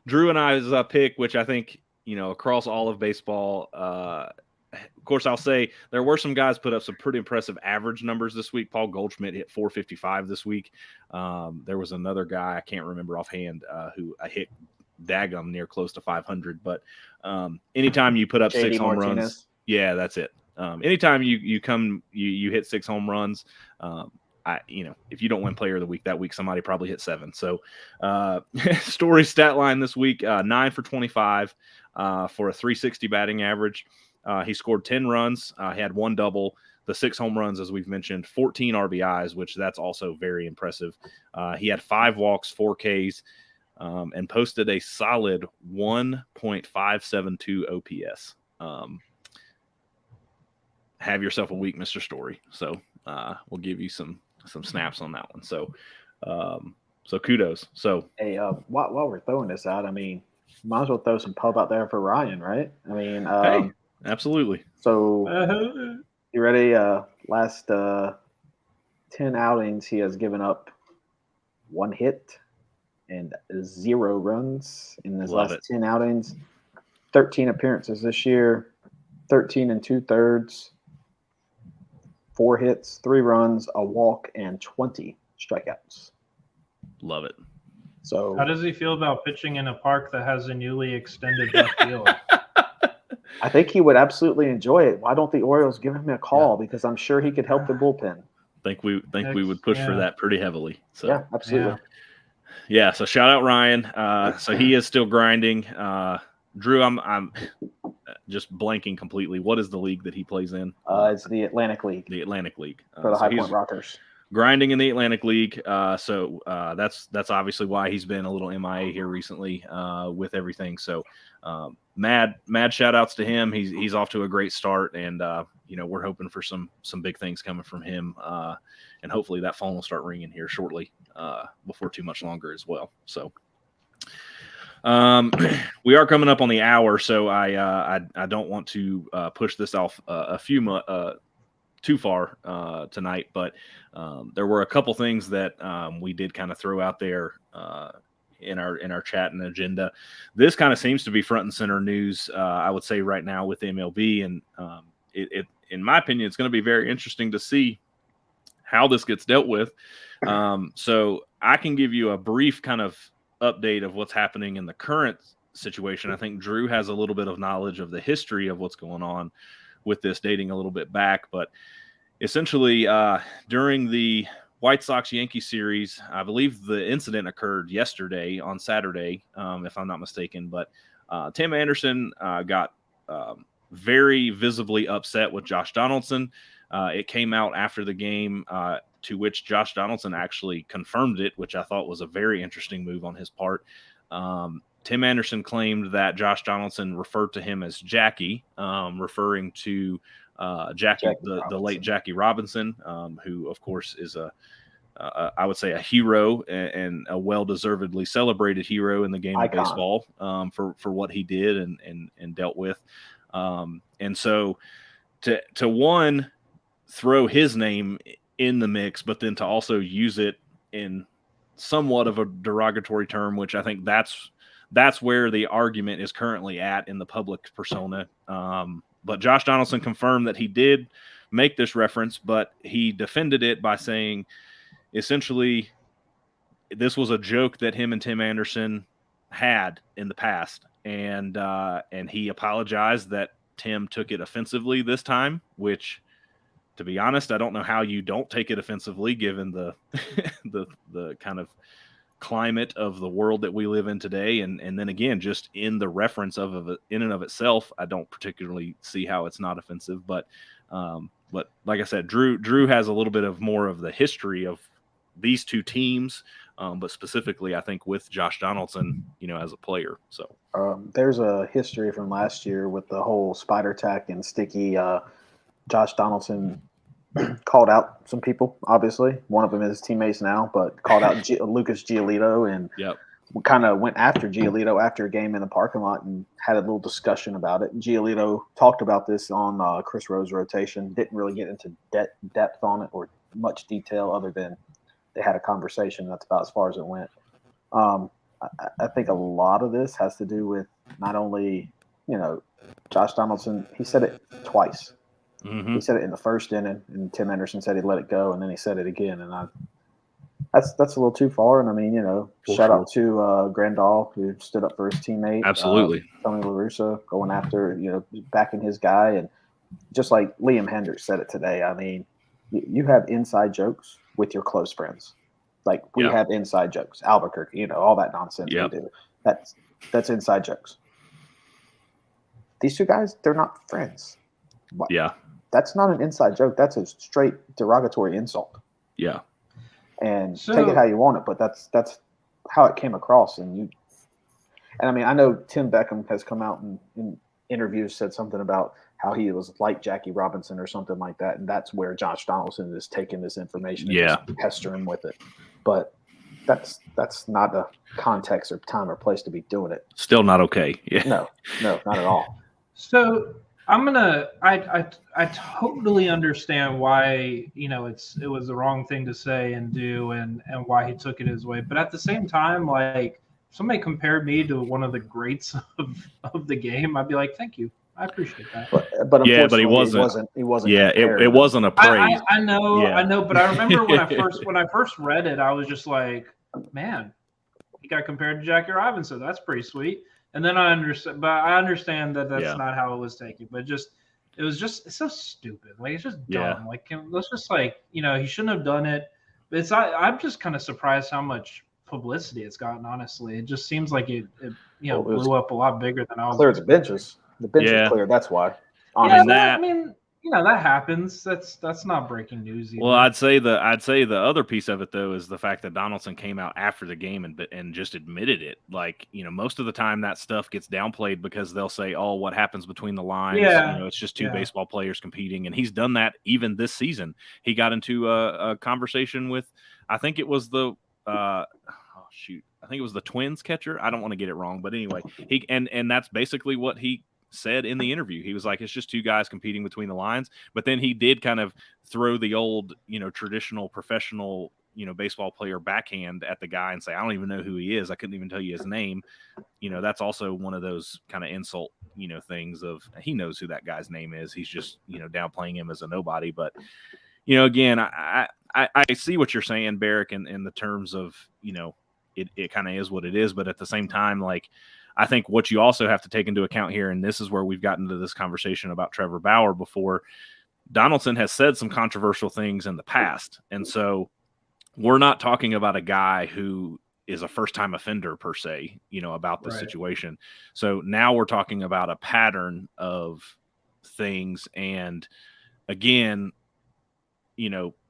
Drew and I's pick, which I think across all of baseball. Of course, I'll say there were some guys put up some pretty impressive average numbers this week. Paul Goldschmidt hit 455 this week. There was another guy I can't remember offhand who I hit daggum near close to 500. But anytime you put up 6 home runs, yeah, that's it. Anytime you hit 6 home runs, if you don't win Player of the Week that week, somebody probably hit 7. So Story stat line this week: 9 for 25 for a 360 batting average. He scored 10 runs. He had 1 double, the 6 home runs, as we've mentioned, 14 RBIs, which that's also very impressive. He had 5 walks, 4 Ks, and posted a solid 1.572 OPS. Have yourself a week, Mr. Story. So we'll give you some snaps on that one. So kudos. So hey, while we're throwing this out, I mean, might as well throw some pub out there for Ryan, right? I mean, hey. Absolutely. So, you ready? Last 10 outings, he has given up 1 hit and 0 runs in his last 10 outings. 13 appearances this year, 13 2/3, 4 hits, 3 runs, a walk, and 20 strikeouts. Love it. So, how does he feel about pitching in a park that has a newly extended left field? I think he would absolutely enjoy it. Why don't the Orioles give him a call? Yeah. Because I'm sure he could help the bullpen. Think we would push for that pretty heavily. So yeah, absolutely. Yeah. So shout out Ryan. So he is still grinding. Drew, I'm just blanking completely. What is the league that he plays in? It's the Atlantic League. The Atlantic League for the High Point Rockers. Grinding in the Atlantic League. So that's obviously why he's been a little MIA here recently with everything. So mad shout outs to him. He's off to a great start, and we're hoping for some big things coming from him, and hopefully that phone will start ringing here shortly before too much longer as well. So we are coming up on the hour, so I don't want to push this off too far tonight, but there were a couple things that we did kind of throw out there in our chat and agenda. This kind of seems to be front and center news, I would say, right now with MLB, and it in my opinion, it's going to be very interesting to see how this gets dealt with. So I can give you a brief kind of update of what's happening in the current situation. I think Drew has a little bit of knowledge of the history of what's going on with this, dating a little bit back, but essentially during the White Sox-Yankee series, I believe the incident occurred yesterday on Saturday, if I'm not mistaken, but Tim Anderson got very visibly upset with Josh Donaldson. It came out after the game, to which Josh Donaldson actually confirmed it, which I thought was a very interesting move on his part. Tim Anderson claimed that Josh Donaldson referred to him as Jackie, referring to Jackie the late Jackie Robinson, who, of course, is I would say a hero and a well-deservedly celebrated hero in the game of baseball for what he did and dealt with. And so to one, throw his name in the mix, but then to also use it in somewhat of a derogatory term, which I think that's where the argument is currently at in the public persona. But Josh Donaldson confirmed that he did make this reference, but he defended it by saying essentially this was a joke that him and Tim Anderson had in the past, and he apologized that Tim took it offensively this time, which, to be honest, I don't know how you don't take it offensively given the the kind of climate of the world that we live in today, and then again, just in the reference of it in and of itself, I don't particularly see how it's not offensive. But like I said, Drew has a little bit of more of the history of these two teams, but specifically, I think with Josh Donaldson, as a player. So there's a history from last year with the whole spider tack and sticky. Josh Donaldson called out some people, obviously. One of them is his teammates now, but called out Lucas Giolito and kind of went after Giolito after a game in the parking lot and had a little discussion about it. Giolito talked about this on Chris Rowe's rotation, didn't really get into depth on it or much detail other than they had a conversation. That's about as far as it went. I think a lot of this has to do with not only, Josh Donaldson, he said it twice. Mm-hmm. He said it in the first inning, and Tim Anderson said he'd let it go, and then he said it again. And that's a little too far. And I mean, shout out to Grandal, who stood up for his teammate. Absolutely. Tony La Russa going after, backing his guy. And just like Liam Hendricks said it today, I mean, you have inside jokes with your close friends. Like we have inside jokes, Albuquerque, all that nonsense we do. That's inside jokes. These two guys, they're not friends. What? Yeah. That's not an inside joke. That's a straight derogatory insult. Yeah. And take it how you want it, but that's how it came across. And I mean, I know Tim Beckham has come out and in interviews said something about how he was like Jackie Robinson or something like that, and that's where Josh Donaldson is taking this information and just pestering with it. But that's not a context or time or place to be doing it. Still not okay. Yeah. No, not at all. So I totally understand why it was the wrong thing to say and do and why he took it his way. But at the same time, like somebody compared me to one of the greats of the game, I'd be like, thank you. I appreciate that. But unfortunately, he wasn't. Yeah, it wasn't a praise. I know. But I remember when I first read it, I was just like, man, he got compared to Jackie Robinson. That's pretty sweet. And then I understand that that's not how it was taken. But it's so stupid. Like it's just dumb. Like let's just he shouldn't have done it. But I'm just kind of surprised how much publicity it's gotten. Honestly, it just seems like it blew up a lot bigger than I was. Cleared the benches. The bench is clear. That's why. I mean, that happens. That's not breaking news either. Well, I'd say the other piece of it though is the fact that Donaldson came out after the game and just admitted it. Like, most of the time that stuff gets downplayed because they'll say, "Oh, what happens between the lines?" It's just two baseball players competing, and he's done that even this season. He got into a conversation with, I think it was the I think it was the Twins catcher. I don't want to get it wrong, but anyway, he and that's basically what he said in the interview. He was like, it's just two guys competing between the lines. But then he did kind of throw the old, traditional professional, baseball player backhand at the guy and say, I don't even know who he is. I couldn't even tell you his name. That's also one of those kind of insult, things of he knows who that guy's name is. He's just, downplaying him as a nobody. But, again, I see what you're saying, Barrick, in the terms of, it kind of is what it is. But at the same time, like, I think what you also have to take into account here, and this is where we've gotten to this conversation about Trevor Bauer before, Donaldson has said some controversial things in the past. And so we're not talking about a guy who is a first-time offender per se, about this situation. So now we're talking about a pattern of things. And again,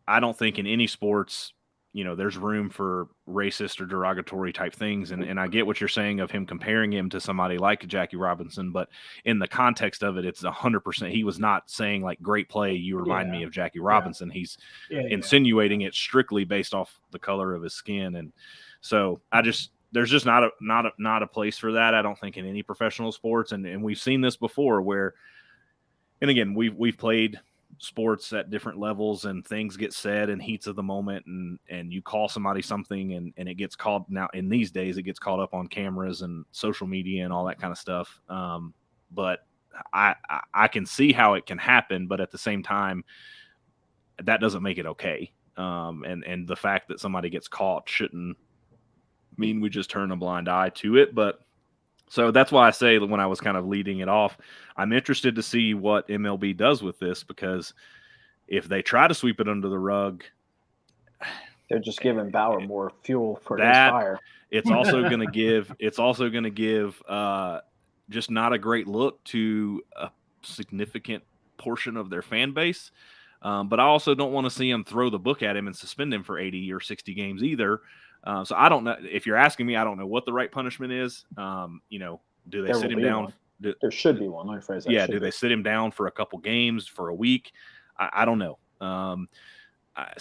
I don't think in any sports, there's room for racist or derogatory type things. And I get what you're saying of him comparing him to somebody like Jackie Robinson, but in the context of it, it's 100%. He was not saying like, great play, you remind me of Jackie Robinson. He's insinuating it strictly based off the color of his skin. And so there's just not a place for that. I don't think in any professional sports. And we've seen this before where, and again, we've played sports at different levels, and things get said in heats of the moment, and you call somebody something, and it gets called now. In these days, it gets caught up on cameras and social media and all that kind of stuff. But I can see how it can happen, but at the same time, that doesn't make it okay. And the fact that somebody gets caught shouldn't mean we just turn a blind eye to it. But so that's why I say when I was kind of leading it off, I'm interested to see what MLB does with this, because if they try to sweep it under the rug, they're just giving Bauer more fuel for his fire. It's also going to give just not a great look to a significant portion of their fan base. But I also don't want to see them throw the book at him and suspend him for 80 or 60 games either. So I don't know. If you're asking me, I don't know what the right punishment is. Do they sit him down? There should be one. Let me phrase that. Yeah. Do they sit him down for a couple games, for a week? I don't know. But I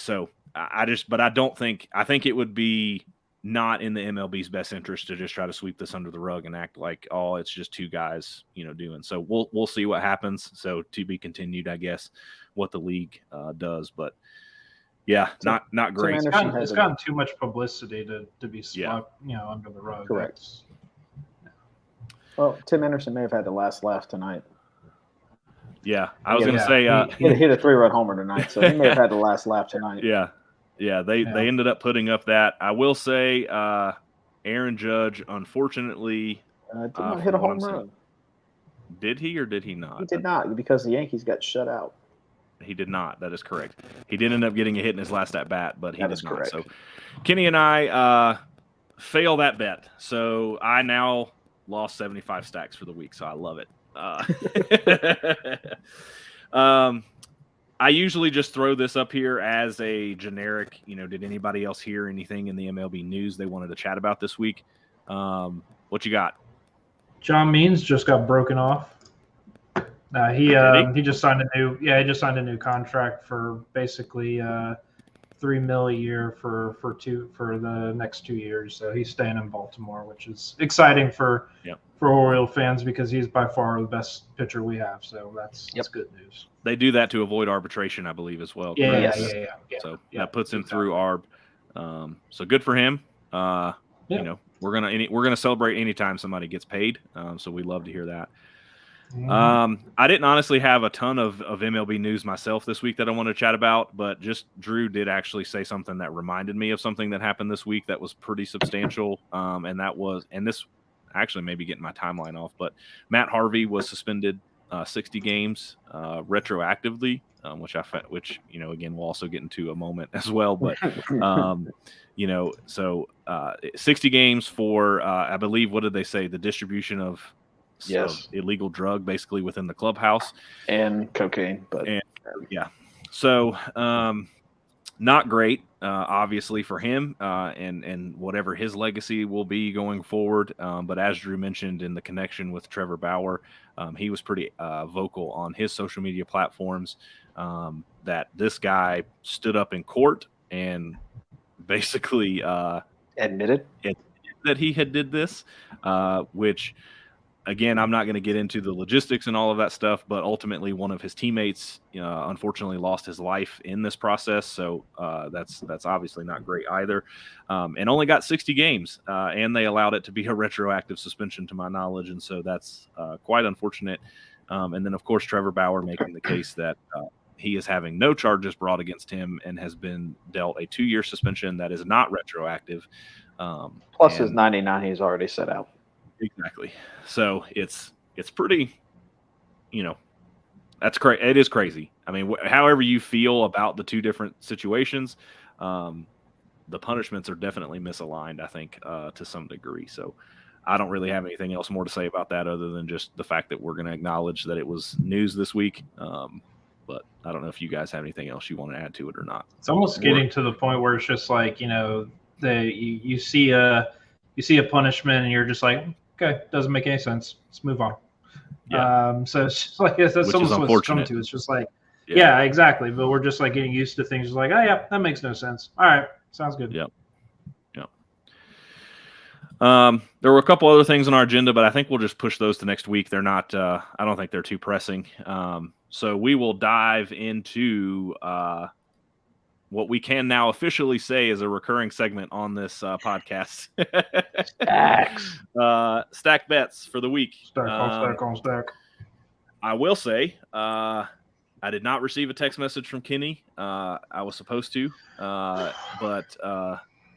think it would be not in the MLB's best interest to just try to sweep this under the rug and act like, oh, it's just two guys, doing. So we'll see what happens. So to be continued, I guess, what the league does. But yeah, not great. It's gotten too much publicity to be swept, under the rug. Correct. Well, Tim Anderson may have had the last laugh tonight. Yeah, I was going to say he hit a 3-run homer tonight, so he may have had the last laugh tonight. Yeah. They ended up putting up that. I will say, Aaron Judge, unfortunately, did not hit a home run. Did he or did he not? He did not, because the Yankees got shut out. He did not. That is correct. He did end up getting a hit in his last at bat, but he did not. Correct. So Kenny and I fail that bet. So I now lost 75 stacks for the week. So I love it. I usually just throw this up here as a generic, did anybody else hear anything in the MLB news they wanted to chat about this week? What you got? John Means just got broken off. He just signed a new contract for basically $3 million a year for the next 2 years. So he's staying in Baltimore, which is exciting for Oriole fans, because he's by far the best pitcher we have. So that's good news. They do that to avoid arbitration, I believe, as well. Yeah. So that puts him through ARB. So good for him. We're gonna celebrate anytime somebody gets paid. So we love to hear that. I didn't honestly have a ton of MLB news myself this week that I want to chat about, but just Drew did actually say something that reminded me of something that happened this week that was pretty substantial. And this actually may be getting my timeline off, but Matt Harvey was suspended 60 games retroactively, which again, we'll also get into a moment as well. But 60 games for I believe, what did they say? The distribution of illegal drug basically within the clubhouse and cocaine, so not great, obviously, for him and whatever his legacy will be going forward. But as Drew mentioned in the connection with Trevor Bauer, he was pretty vocal on his social media platforms that this guy stood up in court and basically admitted that he had did this, which, again, I'm not going to get into the logistics and all of that stuff, but ultimately one of his teammates, unfortunately, lost his life in this process. So that's obviously not great either, and only got 60 games, and they allowed it to be a retroactive suspension, to my knowledge, and so that's quite unfortunate. And then, of course, Trevor Bauer making the case that he is having no charges brought against him and has been dealt a 2-year suspension that is not retroactive. Plus his 99 he's already set out. Exactly. So it's pretty, that's crazy. It is crazy. I mean, however you feel about the two different situations, the punishments are definitely misaligned, I think, to some degree. So I don't really have anything else more to say about that other than just the fact that we're going to acknowledge that it was news this week. But I don't know if you guys have anything else you want to add to it or not. It's almost getting to the point where it's just like, you see a punishment and you're just like, okay, doesn't make any sense. Let's move on. Yeah. So it's just like that's almost what it's come to. It's just like, yeah, exactly. But we're just like getting used to things. It's like, oh yeah, that makes no sense. All right, sounds good. Yep. There were a couple other things on our agenda, but I think we'll just push those to next week. They're not. I don't think they're too pressing. So we will dive into what we can now officially say is a recurring segment on this podcast. Stacks. Stack bets for the week. Stack on stack. I will say I did not receive a text message from Kenny. I was supposed to, but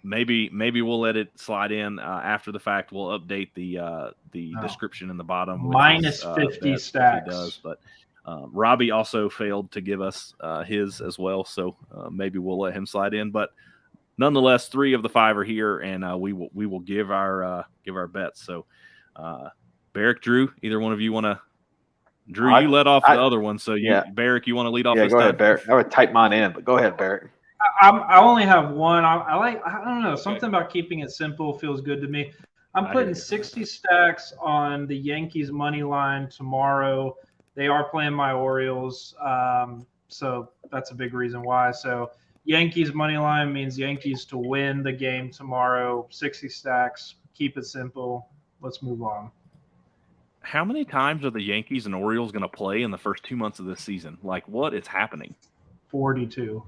maybe we'll let it slide in after the fact. We'll update the description in the bottom. Minus 50 stacks. He does, but Robbie also failed to give us his as well, so maybe we'll let him slide in. But nonetheless, 3 of the 5 are here, and we will give our bets. So, Barrick, Drew, either one of you want to? Drew, you let off the other one, so Barrick, you want to lead off? Yeah, this go time? ahead, Barrick. I would type mine in, but go ahead, Barrick. I only have one. I don't know, something about keeping it simple feels good to me. I'm putting 60 stacks on the Yankees money line tomorrow. They are playing my Orioles, so that's a big reason why. So Yankees money line means Yankees to win the game tomorrow. 60 stacks. Keep it simple. Let's move on. How many times are the Yankees and Orioles going to play in the first 2 months of this season? Like, what is happening? 42.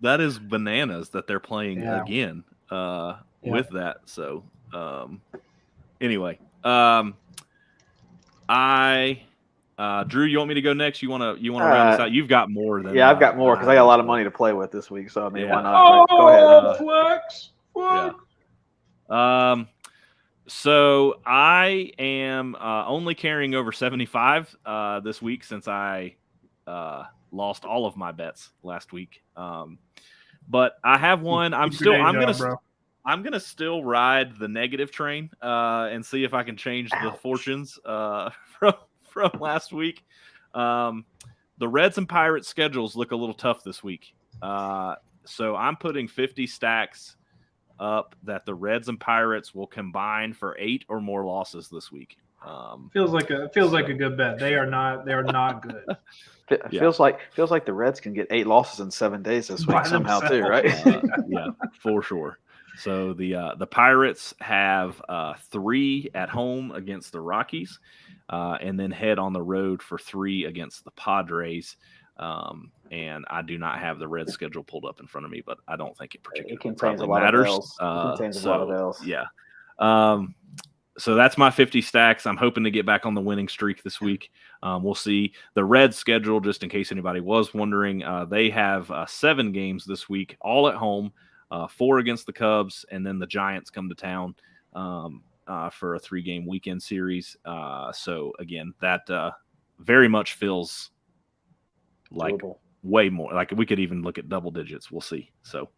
That is bananas that they're playing again with that. So, anyway, Drew, you want me to go next? You want to round this out? You've got more than I've got more because I got a lot of money to play with this week. So I mean, why not? Go ahead. Flex. Yeah. So I am only carrying over 75 this week since I lost all of my bets last week. But I have one. I'm gonna still ride the negative train and see if I can change the fortunes from last week. The Reds and Pirates schedules look a little tough this week. So I'm putting 50 stacks up that the Reds and Pirates will combine for 8 or more losses this week. Feels like a good bet. They are not good. Feels like the Reds can get 8 losses in 7 days this week somehow too, right? Yeah, for sure. So the Pirates have 3 at home against the Rockies, and then head on the road for 3 against the Padres. And I do not have the Reds schedule pulled up in front of me, but I don't think it particularly matters. It contains a lot of L's. Yeah. So that's my 50 stacks. I'm hoping to get back on the winning streak this week. We'll see. The Reds schedule, just in case anybody was wondering, they have 7 games this week, all at home, 4 against the Cubs, and then the Giants come to town for a 3-game weekend series. So, again, that very much feels like doable. Way more. Like we could even look at double digits. We'll see. So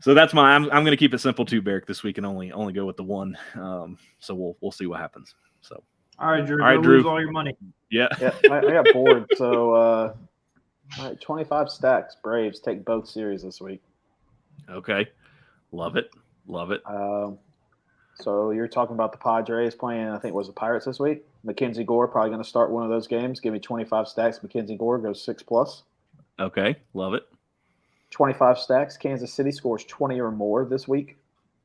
so that's I'm going to keep it simple too, Barrick, this week and only go with the 1. So we'll see what happens. So all right, Drew. Lose all your money. Yeah. I got bored. So all right, 25 stacks. Braves take both series this week. Okay. Love it. So you're talking about the Padres playing, I think, was the Pirates this week. Mackenzie Gore probably going to start one of those games. Give me 25 stacks. Mackenzie Gore goes 6+. Okay, love it. 25 stacks. Kansas City scores 20 or more this week,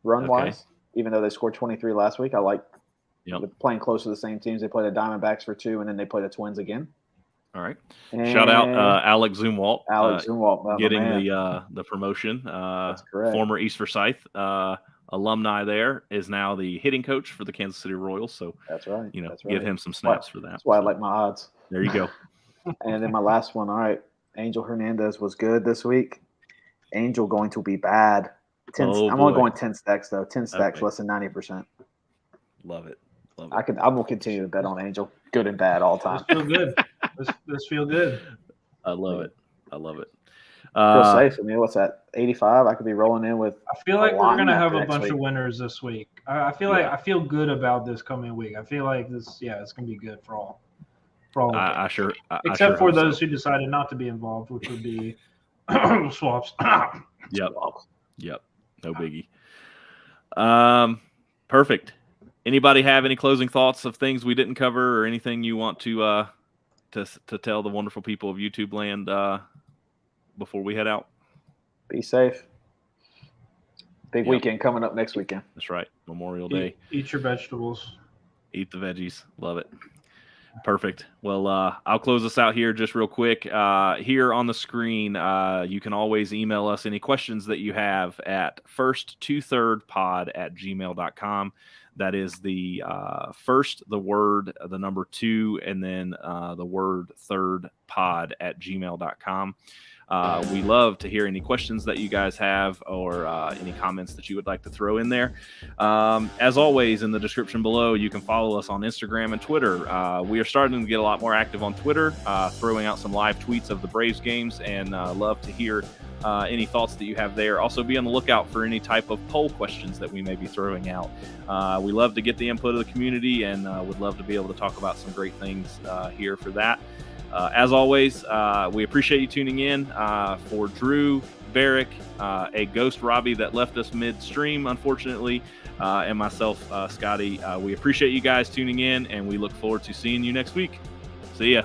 run-wise, even though they scored 23 last week. I like playing close to the same teams. They play the Diamondbacks for 2, and then they play the Twins again. All right. Shout out Alex Zumwalt. Getting the promotion. That's correct. Former East Forsyth alumni there is now the hitting coach for the Kansas City Royals. So that's right. Give him some snaps for that. That's why I like my odds. There you go. And then my last one. All right. Angel Hernandez was good this week. Angel going to be bad. I'm only going 10 stacks though. 10 stacks, less than 90%. Love it. I'm gonna continue to bet on Angel. Good and bad all the time. Feel good. This feel good. I love it. Feel safe. I mean, what's that? 85. I could be rolling in with. I feel like we're gonna have a bunch of winners this week. I feel good about this coming week. I feel like this. Yeah, it's gonna be good for all. Except for those who decided not to be involved, which would be swaps. Yep. No biggie. Perfect. Anybody have any closing thoughts of things we didn't cover, or anything you want to tell the wonderful people of YouTube land before we head out? Be safe. Big weekend coming up next weekend. That's right. Memorial Day. Eat your vegetables. Eat the veggies. Love it. Perfect. Well, I'll close this out here just real quick. Here on the screen, you can always email us any questions that you have at first23rdpod@gmail.com. That is the first, the word, the number 2, and then the word third pod@gmail.com. We love to hear any questions that you guys have or any comments that you would like to throw in there. As always, in the description below, you can follow us on Instagram and Twitter. We are starting to get a lot more active on Twitter, throwing out some live tweets of the Braves games, and love to hear any thoughts that you have there. Also, be on the lookout for any type of poll questions that we may be throwing out. We love to get the input of the community and would love to be able to talk about some great things here for that. As always, we appreciate you tuning in. For Drew, Barrick, a ghost Robbie that left us midstream, unfortunately, and myself, Scotty, we appreciate you guys tuning in, and we look forward to seeing you next week. See ya.